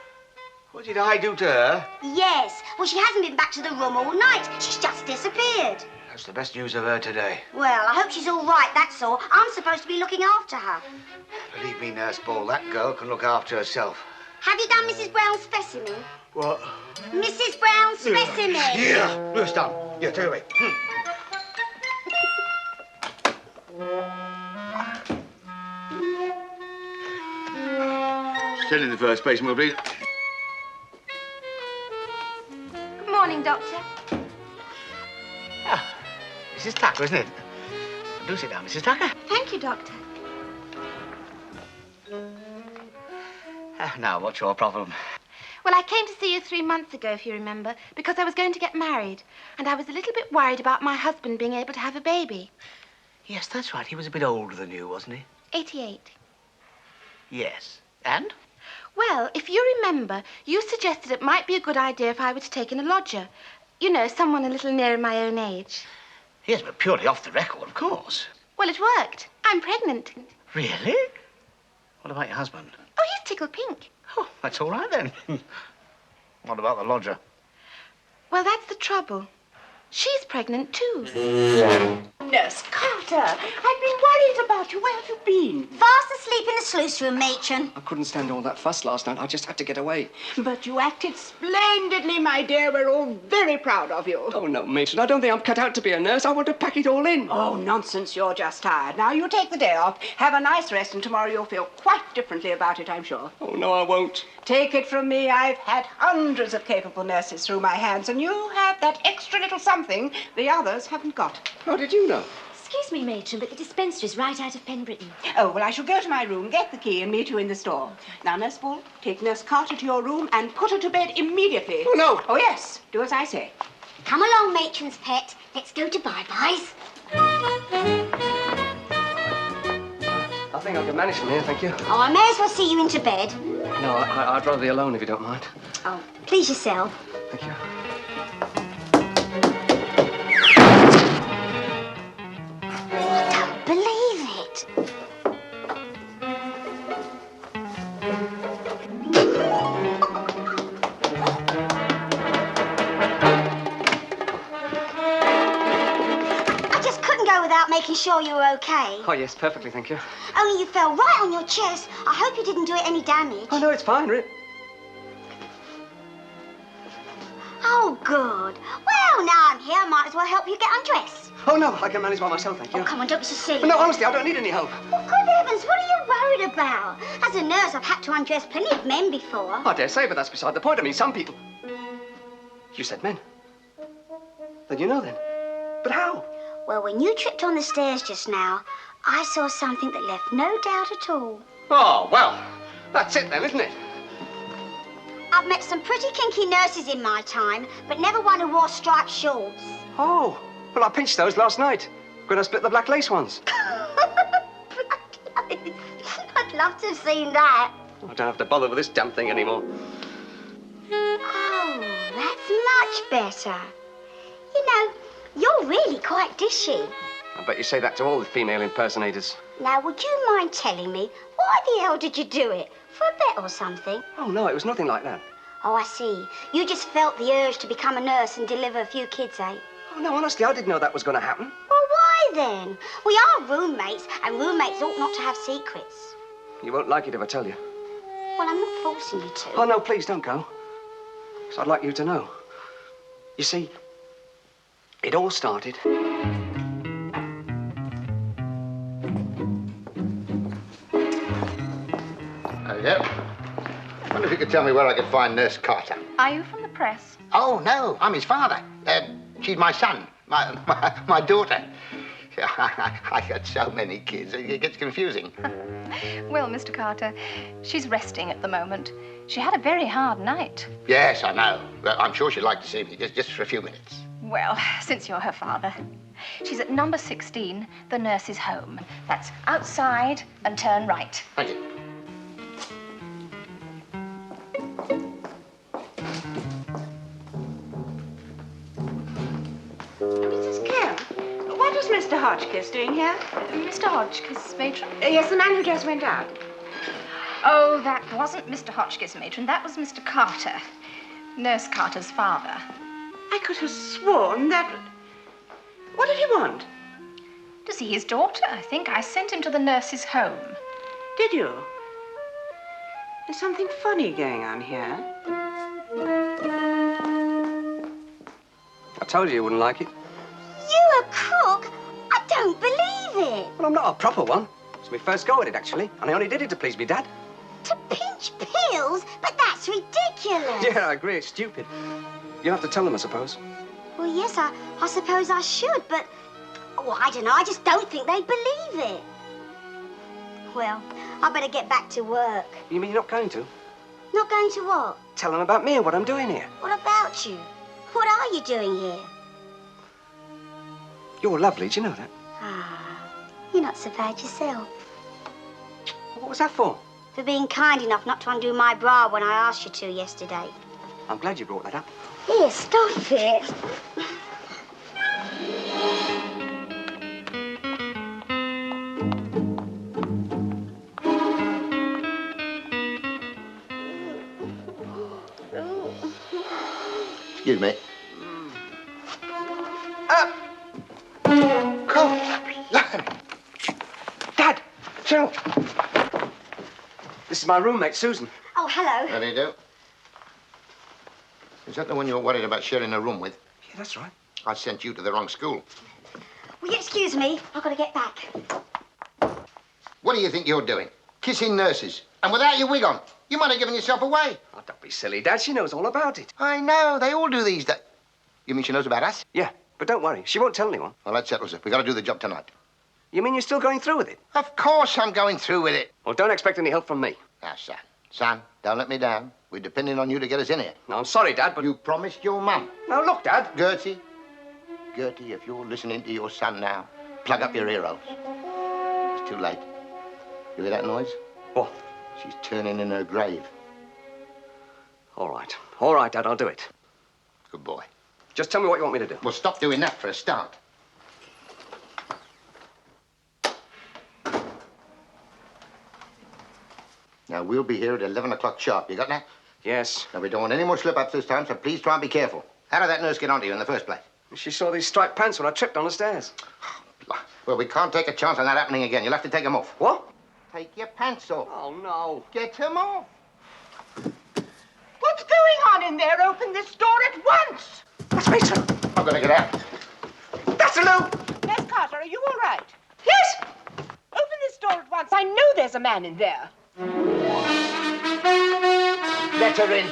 What did I do to her? Yes. Well, she hasn't been back to the room all night. She's just disappeared. That's the best news I've heard today. Well, I hope she's all right, that's all. I'm supposed to be looking after her. Believe me, Nurse Ball, that girl can look after herself. Have you done Mrs. Brown's specimen? What? Mrs. Brown's specimen? Yeah, nurse done. Yeah, take it away. Still in the first basement, please. Good morning, Doctor. Ah, Mrs. Tucker, isn't it? Do sit down, Mrs. Tucker. Thank you, Doctor. Now, what's your problem? Well, I came to see you 3 months ago, if you remember, because I was going to get married. And I was a little bit worried about my husband being able to have a baby. Yes, that's right. He was a bit older than you, wasn't he? 88. Yes. And? Well, if you remember, you suggested it might be a good idea if I were to take in a lodger. You know, someone a little nearer my own age. Yes, but purely off the record, of course. Well, it worked. I'm pregnant. Really? What about your husband? Oh, he's tickled pink. Oh, that's all right, then. What about the lodger? Well, that's the trouble. She's pregnant, too. Nurse Carter, I've been worried about you. Where have you been? Fast asleep in the sluice room, matron. I couldn't stand all that fuss last night. I just had to get away. But you acted splendidly, my dear. We're all very proud of you. Oh, no, matron. I don't think I'm cut out to be a nurse. I want to pack it all in. Oh, nonsense. You're just tired. Now, you take the day off, have a nice rest, and tomorrow you'll feel quite differently about it, I'm sure. Oh, no, I won't. Take it from me, I've had hundreds of capable nurses through my hands, and you have that extra little something the others haven't got. How did you know? Excuse me, matron, but the dispensary's right out of Penbritton. Oh, well, I shall go to my room, get the key, and meet you in the store. Now, Nurse Bull, take Nurse Carter to your room and put her to bed immediately. Oh, no. Oh, yes. Do as I say. Come along, matron's pet. Let's go to bye-byes. I think I can manage from here, thank you. Oh, I may as well see you into bed. No, I'd rather be alone if you don't mind. Oh, please yourself. Thank you. Believe it. I just couldn't go without making sure you were okay. Oh, yes, perfectly, thank you. Only you fell right on your chest. I hope you didn't do it any damage. Oh, no, it's fine, Rip. Oh, good. Well, now I'm here, I might as well help you get undressed. Oh, no, I can manage by myself, thank you. Oh, come on, don't be so silly. No, honestly, I don't need any help. Oh, good heavens, what are you worried about? As a nurse, I've had to undress plenty of men before. I dare say, but that's beside the point. I mean, some people... You said men. Then you know then. But how? Well, when you tripped on the stairs just now, I saw something that left no doubt at all. Oh, well, that's it then, isn't it? I've met some pretty kinky nurses in my time, but never one who wore striped shorts. Oh, well, I pinched those last night when I split the black lace ones. I'd love to have seen that. I don't have to bother with this damn thing anymore. Oh, that's much better. You know, you're really quite dishy. I bet you say that to all the female impersonators. Now, would you mind telling me, why the hell did you do it? For a bet or something? Oh, no, it was nothing like that. Oh, I see. You just felt the urge to become a nurse and deliver a few kids, eh? Oh, no, honestly, I didn't know that was going to happen. Well, why then? We are roommates, and roommates ought not to have secrets. You won't like it if I tell you. Well, I'm not forcing you to. Oh, no, please don't go. So I'd like you to know. You see, it all started... Hello. I wonder if you could tell me where I could find Nurse Carter. Are you from the press? Oh, no, I'm his father. She's my son, my daughter. I got so many kids, it gets confusing. Well, Mr. Carter, she's resting at the moment. She had a very hard night. Yes, I know. Well, I'm sure she'd like to see me, just for a few minutes. Well, since you're her father. She's at number 16, the nurse's home. That's outside and turn right. Thank you. Mrs. Kemp, what was Mr. Hotchkiss doing here? Mr. Hotchkiss, matron? Yes, the man who just went out. Oh, that wasn't Mr. Hotchkiss, matron. That was Mr. Carter. Nurse Carter's father. I could have sworn that... What did he want? To see his daughter, I think. I sent him to the nurse's home. Did you? There's something funny going on here. I told you you wouldn't like it. You a cook? I don't believe it. Well, I'm not a proper one. It's my first go at it, actually. And I only did it to please me dad. To pinch pills? But that's ridiculous. Yeah, I agree. It's stupid. You'll have to tell them, I suppose. Well, yes, I suppose I should, but... Oh, I don't know. I just don't think they'd believe it. Well, I better get back to work. You mean you're not going to? Not going to what? Tell them about me and what I'm doing here. What about you? What are you doing here? You're lovely, do you know that? Ah, you're not so bad yourself. What was that for? For being kind enough not to undo my bra when I asked you to yesterday. I'm glad you brought that up. Here, stop it. Excuse me. Dad! Cheryl! This is my roommate, Susan. Oh, hello. How do you do? Is that the one you're worried about sharing a room with? Yeah, that's right. I sent you to the wrong school. Will you excuse me? I've got to get back. What do you think you're doing? Kissing nurses. And without your wig on. You might have given yourself away. Oh, don't be silly, Dad. She knows all about it. I know. They all do these days. You mean she knows about us? Yeah, but don't worry. She won't tell anyone. Well, that settles it. We've got to do the job tonight. You mean you're still going through with it? Of course I'm going through with it. Well, don't expect any help from me. Now, son. Son, don't let me down. We're depending on you to get us in here. No, I'm sorry, Dad, but... You promised your mum. Now, look, Dad. Gertie, if you're listening to your son now, plug up your ear holes. It's too late. You hear that noise? What? She's turning in her grave. All right. All right, Dad, I'll do it. Good boy. Just tell me what you want me to do. Well, stop doing that for a start. Now, we'll be here at 11 o'clock sharp. You got that? Yes. Now, we don't want any more slip-ups this time, so please try and be careful. How did that nurse get onto you in the first place? She saw these striped pants when I tripped on the stairs. Well, we can't take a chance on that happening again. You'll have to take them off. What? Take your pants off. Oh, no. Get them off. What's going on in there? Open this door at once. That's Mason. I'm going to get out. That's Lou. Nurse Carter, are you all right? Yes. Open this door at once. I know there's a man in there. Let her in.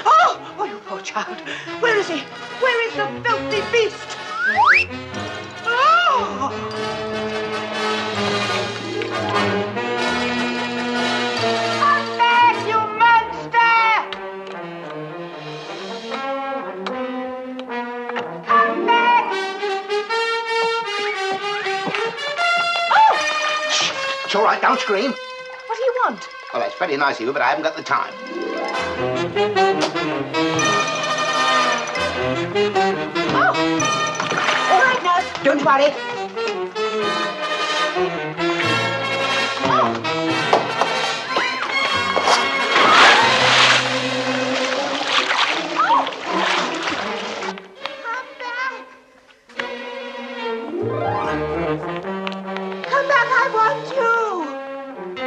Oh, you poor child. Where is he? Where is the filthy beast? Oh! Come back, you monster! Come back! Oh! Shh. It's all right. Don't scream. What do you want? Well, that's very nice of you, but I haven't got the time. Oh! All right, nurse. Don't worry. Come back, I want you.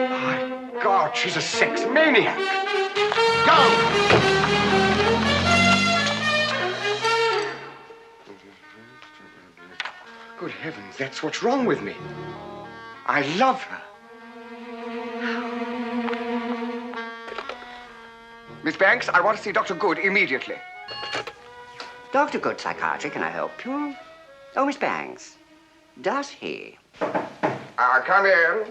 My God, she's a sex maniac. Go! Good heavens, that's what's wrong with me. I love her. Miss Banks, I want to see Dr. Good immediately. Dr. Good, psychiatry, can I help you? Oh, Miss Banks, does he? Come in.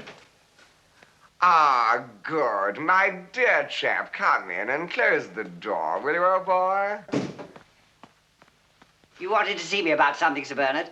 Ah, good. My dear chap, come in and close the door, will you, old boy? You wanted to see me about something, Sir Bernard?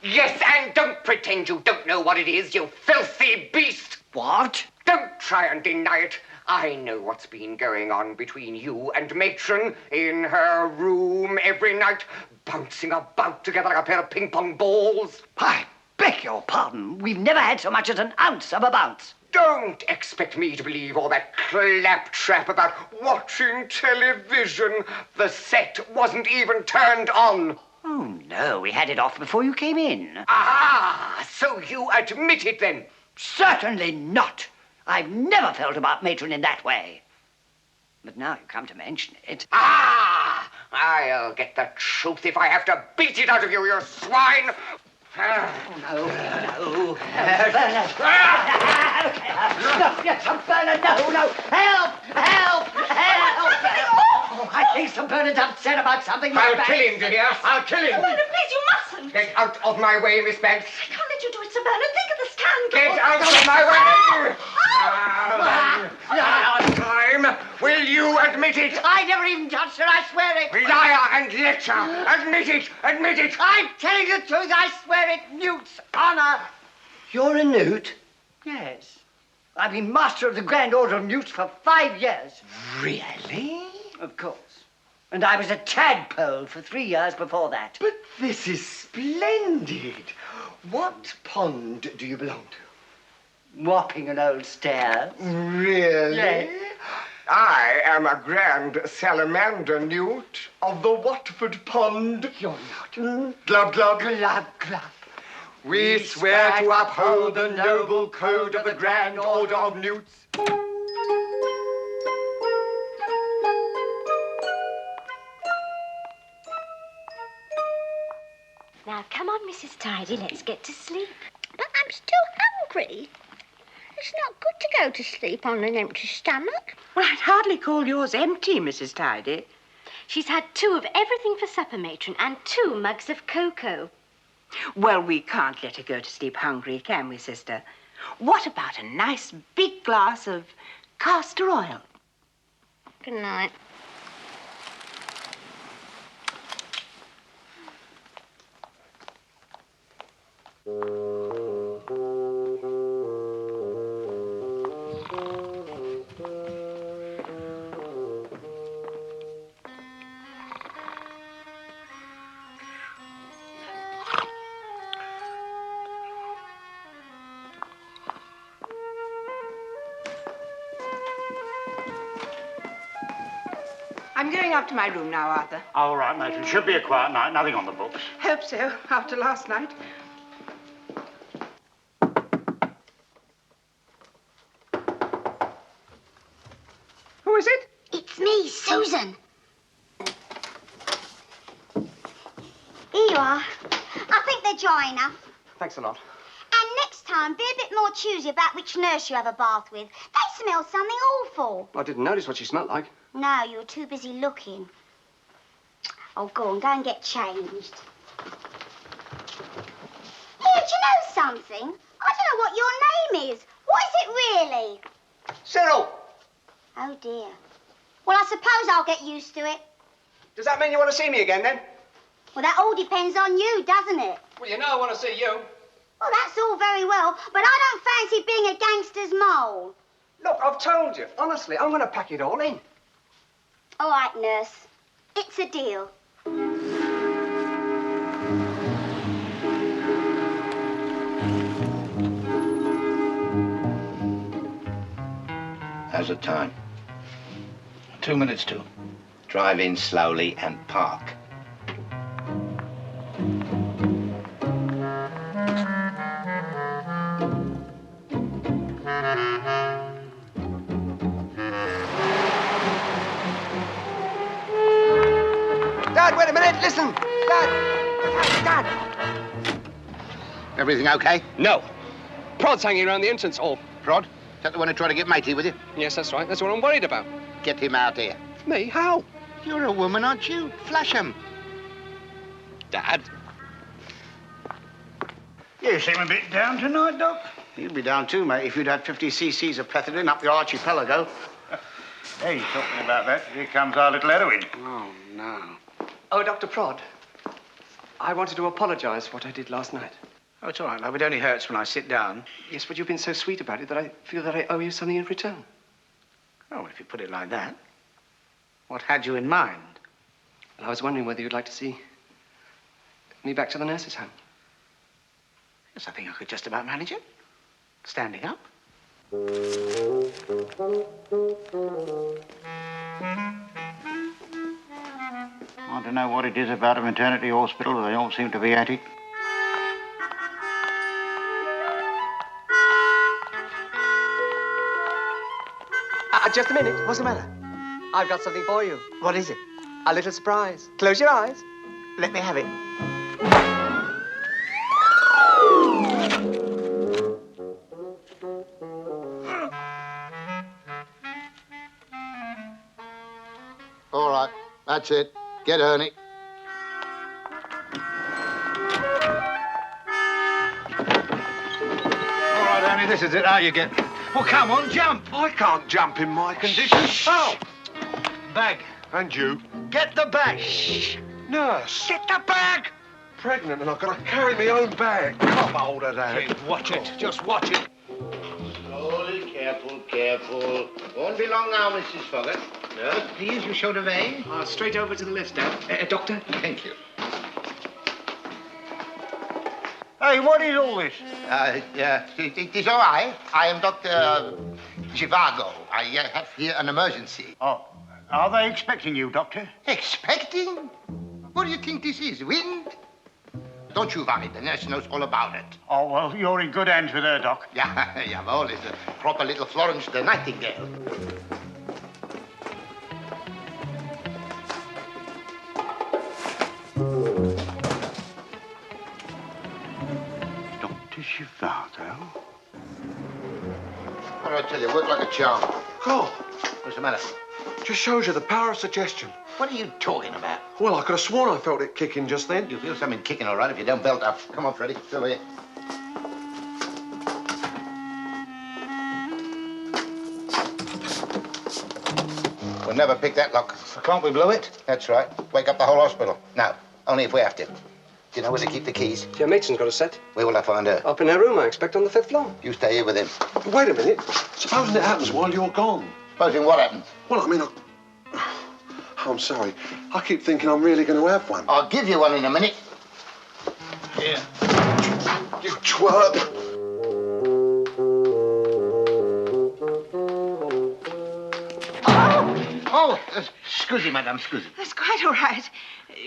Yes, and don't pretend you don't know what it is, you filthy beast. What? Don't try and deny it. I know what's been going on between you and Matron in her room every night, bouncing about together like a pair of ping-pong balls. I beg your pardon. We've never had so much as an ounce of a bounce. Don't expect me to believe all that claptrap about watching television. The set wasn't even turned on. Oh, no, we had it off before you came in. Ah, so you admit it then? Certainly not. I've never felt about Matron in that way. But now you come to mention it. Ah! I'll get the truth if I have to beat it out of you, you swine! No. Bernard, no. Help! Oh, I think Sir Bernard's upset about something. I'll kill him, do you hear? I'll kill him. Bernard, please, you mustn't. Get out of my way, Miss Banks. I can't let you do it, Sir Bernard. Think of the scandal. Get out of my way! Time. Will you admit it? I never even touched her, I swear it. Liar and lecher. Admit it. Admit it. I'm telling the truth, I swear it. Newt's honor. You're a newt? Yes. I've been master of the Grand Order of Newts for 5 years. Really? Of course. And I was a tadpole for 3 years before that. But this is splendid. What pond do you belong to? Wapping an old stairs. Really? Yes. I am a grand salamander newt of the Watford Pond. You're not. Glub, glub. Glub, glub. We swear to uphold the noble code of the Grand Order of Newts. Now, come on, Mrs. Tidy, let's get to sleep. But I'm still hungry. It's not good to go to sleep on an empty stomach. Well, I'd hardly call yours empty, Mrs. Tidy. She's had 2 of everything for supper, Matron, and 2 mugs of cocoa. Well, we can't let her go to sleep hungry, can we, sister? What about a nice big glass of castor oil? Good night. I'm going up to my room now, Arthur. All right, Matron. Should be a quiet night. Nothing on the books. Hope so, after last night. Who is it? It's me, Susan. Here you are. I think they're dry enough. Thanks a lot. And next time, be a bit more choosy about which nurse you have a bath with. They smell something awful. I didn't notice what she smelled like. No, you were too busy looking. Oh, go and get changed. Here, do you know something? I don't know what your name is. What is it really? Cyril! Oh, dear. Well, I suppose I'll get used to it. Does that mean you want to see me again, then? Well, that all depends on you, doesn't it? Well, you know I want to see you. Well, that's all very well, but I don't fancy being a gangster's mole. Look, I've told you. Honestly, I'm going to pack it all in. All right, nurse. It's a deal. How's the time? 2 minutes to. Drive in slowly and park. Dad, wait a minute. Listen. Dad. Everything okay? No. Prod's hanging around the entrance hall. Prod? Is that the one who tried to get matey with you? Yes, that's right. That's what I'm worried about. Get him out here. Me? How? You're a woman, aren't you? Flush him. Dad. You seem a bit down tonight, Doc. You'd be down too, mate, if you'd had 50 cc's of pethidine up the archipelago. Hey, talking about that, here comes our little heroine. Oh, no. Oh, Dr. Prod. I wanted to apologise for what I did last night. Oh, it's all right, love. It only hurts when I sit down. Yes, but you've been so sweet about it that I feel that I owe you something in return. Oh, if you put it like that. What had you in mind? And I was wondering whether you'd like to see me back to the nurse's home. Yes, I think I could just about manage it. Standing up. I don't know what it is about a maternity hospital, but they all seem to be at it. Just a minute. What's the matter? I've got something for you. What is it? A little surprise. Close your eyes. Let me have it. All right, that's it. Get Ernie. All right, Ernie, this is it. How you get? Well, come on, jump. I can't jump in my condition. Oh! Bag. And you? Get the bag. Nurse. Get the bag. Pregnant and I've got to carry my own bag. Come hold of that. Kid, watch it. Just watch it. Slowly, careful, careful. Won't be long now, Mrs. Foggett. Nurse, please, you show the vein. Straight over to the left, Dad. Doctor? Thank you. Hey, what is all this? It is all right. I am Dr. Zhivago. I have here an emergency. Oh, are they expecting you, Doctor? Expecting? What do you think this is, wind? Don't you worry, the nurse knows all about it. Oh, well, you're in good hands with her, Doc. Yeah, well, it's a proper little Florence the Nightingale. Dr. Zhivago? What do I tell you? Work like a charm. God, What's the matter? just shows you the power of suggestion. What are you talking about? Well, I could have sworn I felt it kicking just then. You feel something kicking all right if you don't belt up. Come on, Freddie. Still here. We'll never pick that lock. Can't we blow it? That's right. Wake up the whole hospital. No, only if we have to. Do you know where to keep the keys? Your matron's got a set. Where will I find her? Up in her room, I expect, on the 5th floor. You stay here with him. Wait a minute. Supposing it happens while you're gone. Supposing what happens? Well, I mean, I'm sorry. I keep thinking I'm really going to have one. I'll give you one in a minute. Here. You twerp. Oh, scusi, madame, scusi. That's quite all right.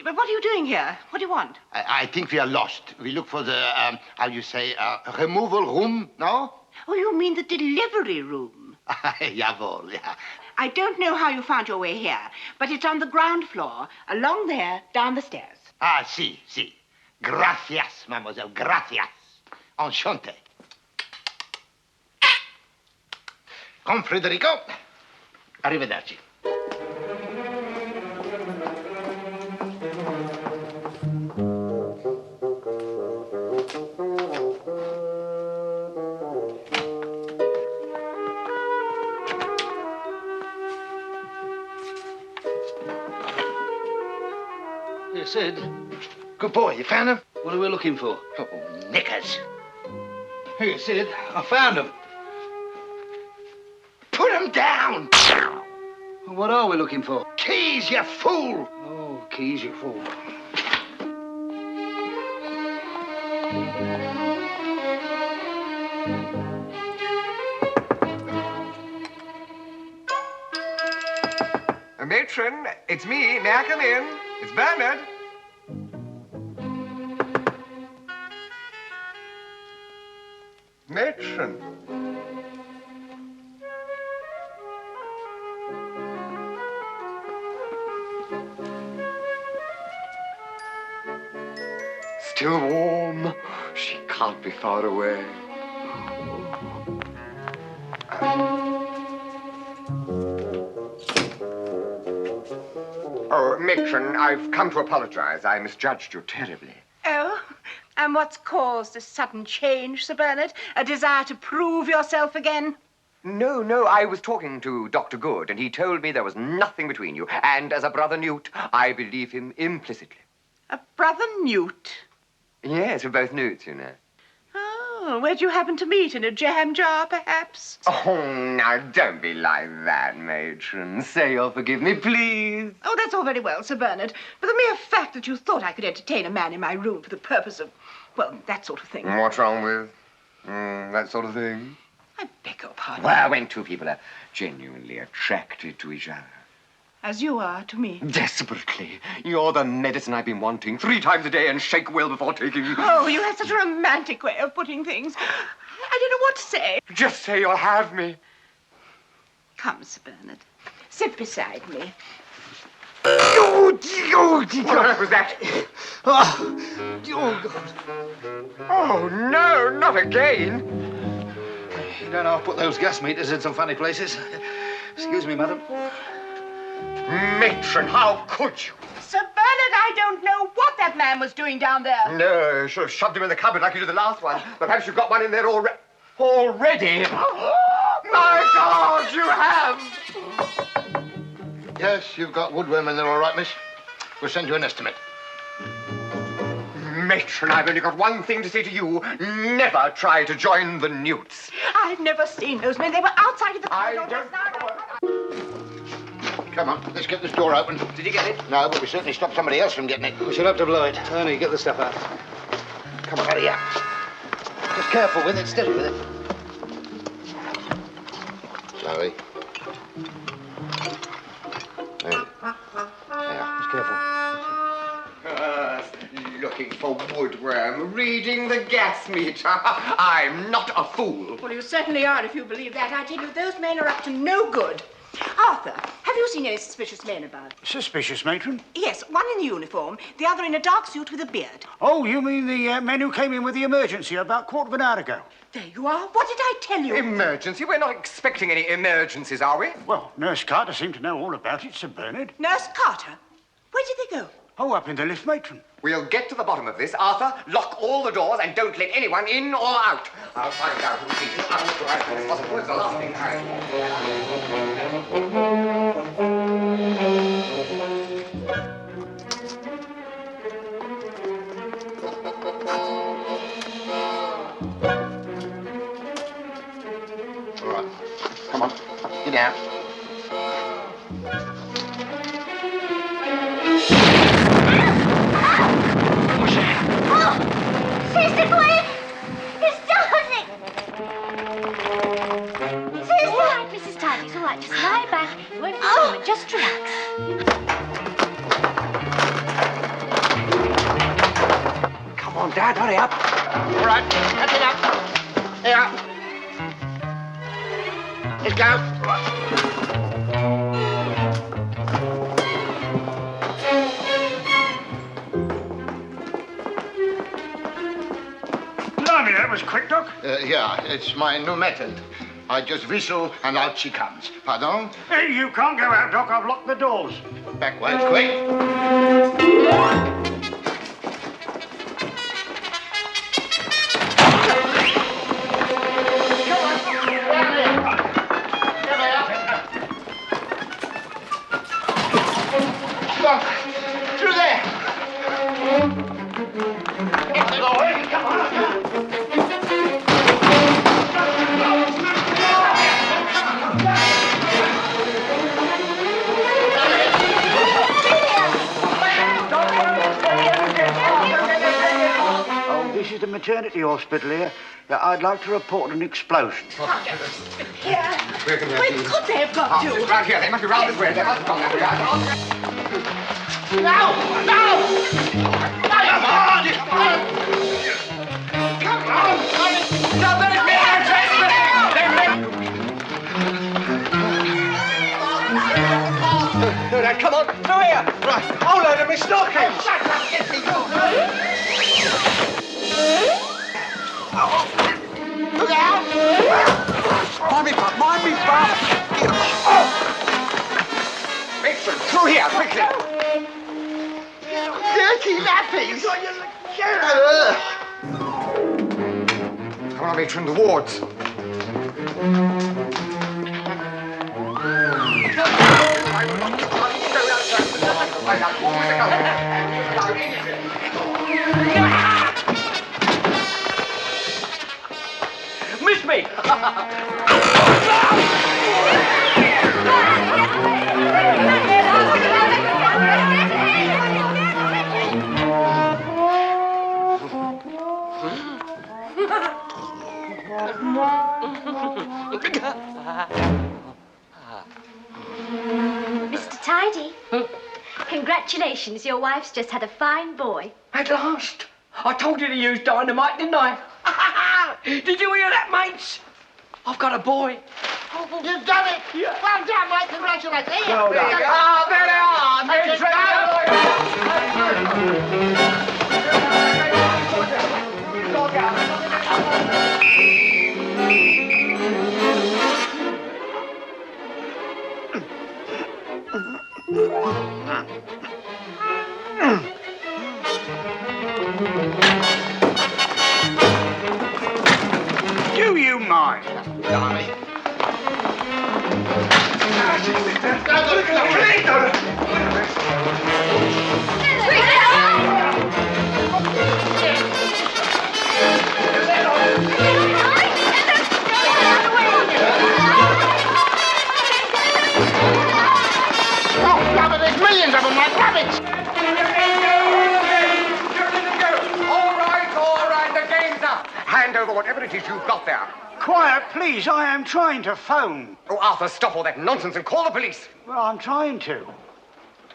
But what are you doing here? What do you want? I think we are lost. We look for the, how you say, removal room, no? Oh, you mean the delivery room? Jawohl, yeah. I don't know how you found your way here, but it's on the ground floor, along there, down the stairs. Ah, si. Gracias, mademoiselle, gracias. Enchanté. Come, Federico. Arrivederci. Here, Sid. Good boy, you found him? What are we looking for? Oh, knickers. Here, Sid. I found them. Put him down! What are we looking for? Keys, you fool! Oh, keys, you fool. Matron, it's me. May I come in? It's Bernard. Matron. Still warm. She can't be far away. Oh, Matron, I've come to apologize. I misjudged you terribly. Oh, and what's caused this sudden change, Sir Bernard? A desire to prove yourself again? No, I was talking to Dr. Good, and he told me there was nothing between you. And as a brother Newt, I believe him implicitly. A brother Newt? Yes, we're both Newts, you know. Oh, Oh, where'd you happen to meet? In a jam jar, perhaps? Oh, now, don't be like that, matron. Say you'll forgive me, please. Oh, that's all very well, Sir Bernard. But the mere fact that you thought I could entertain a man in my room for the purpose of, well, that sort of thing. What's wrong with that sort of thing? I beg your pardon. Well, when two people are genuinely attracted to each other. As you are to me. Desperately. You're the medicine I've been wanting. 3 times a day and shake well before taking. Oh, you have such a romantic way of putting things. I don't know what to say. Just say you'll have me. Come, Sir Bernard. Sit beside me. What was that? Oh, God. Oh, no, not again. You don't know I've put those gas meters in some funny places. Excuse me, madam. Matron, how could you? Sir Bernard, I don't know what that man was doing down there. No, I should have shoved him in the cupboard like you did the last one. But perhaps you've got one in there already. Already? My God, you have! Yes, you've got woodworm in there, all right, miss. We'll send you an estimate. Matron, I've only got one thing to say to you. Never try to join the Newts. I've never seen those men. They were outside of the corridor. Come on, let's get this door open. Did you get it? No, but we certainly stopped somebody else from getting it. We should have to blow it. Ernie, get the stuff out. Come on, hurry up. Just careful with it, steady with it. Slowly. There. Just careful. Looking for woodworm, reading the gas meter. I'm not a fool. Well, you certainly are, if you believe that. I tell you, those men are up to no good. Arthur, have you seen any suspicious men about? Suspicious, matron? Yes, one in uniform, the other in a dark suit with a beard. Oh, you mean the men who came in with the emergency about a quarter of an hour ago? There you are. What did I tell you? Emergency? We're not expecting any emergencies, are we? Well, Nurse Carter seemed to know all about it, Sir Bernard. Nurse Carter? Where did they go? Oh, up in the lift, matron. We'll get to the bottom of this. Arthur, lock all the doors and don't let anyone in or out. I'll find out who did it. I'll try as possible. It's the last thing All right. Come on. Get down. Sister Gwen! It's Darling! Sister! All right, Mrs. Tidy, it's all right. Just lie back. You won't be a moment. Just relax. Come on, Dad, hurry up. All right, cut it up. Here. Let's go. Blimey, that was quick, Doc. Yeah, it's my new method. I just whistle and out she comes. Pardon? Hey, you can't go out, Doc. I've locked the doors. Backwards, quick. Come on, through there. Get the door. Come on. Oh, this is the maternity hospital here. Yeah, I'd like to report an explosion. Yeah. Where can Where could they have got to? Round here. They must be round this way. They must have gone that way. No! No! Come on! Come on! Somebody be Come on, through here. Right. Oh, load of me stockings. Shut up, Jesse, you! Look out! Mind me, bum. Mind me, bum. Matron, through here, quickly. Dirty nappies! Come on, Matron, the wards. Congratulations, your wife's just had a fine boy. At last. I told you to use dynamite, didn't I? Did you hear that, mates? I've got a boy. You've done it! Yeah. Well done, mate. Congratulations. Here. Well done. There they are. Do you mind? Darling. There's millions of them like rabbits. All right, the game's up. Hand over whatever it is you've got there. Quiet, please. I am trying to phone. Oh, Arthur, stop all that nonsense and call the police. Well, I'm trying to.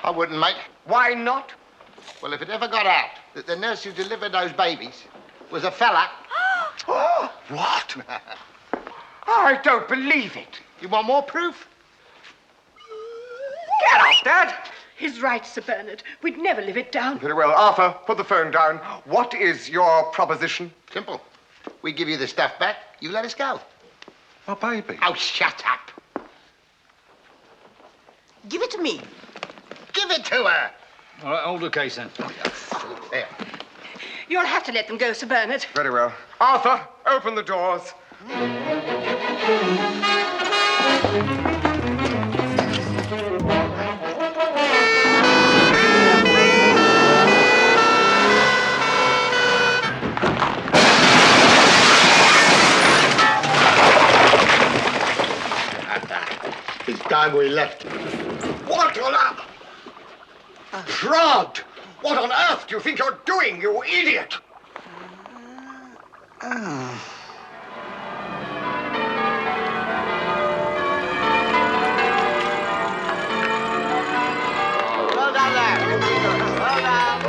I wouldn't, mate. Why not? Well, if it ever got out that the nurse who delivered those babies was a fella... What? I don't believe it. You want more proof? Get off, Dad. He's right, Sir Bernard. We'd never live it down. Very well. Arthur, put the phone down. What is your proposition? Simple. We give you the stuff back, you let us go. My baby. Oh, shut up. Give it to me. Give it to her. All right, hold the case then. There. You'll have to let them go, Sir Bernard. Very well. Arthur, open the doors. It's time we left. What on earth? Prod! What on earth do you think you're doing, you idiot? Well done there. Well done.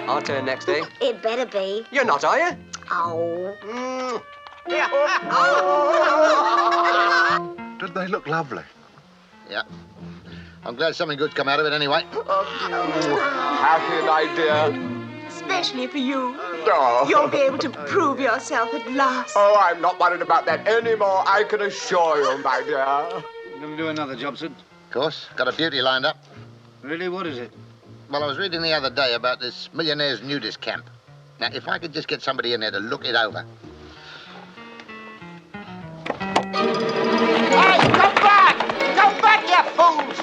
Our turn next, eh? It better be. You're not, are you? Oh. Did they look lovely? Yeah. I'm glad something good's come out of it anyway. Happy, my dear. Especially for you. Oh. You'll be able to prove yourself at last. Oh, I'm not worried about that anymore, I can assure you, my dear. You going to do another job, Sid? Of course. Got a beauty lined up. Really? What is it? Well, I was reading the other day about this millionaire's nudist camp. Now, if I could just get somebody in there to look it over. Hey, come back! Come back, you fools!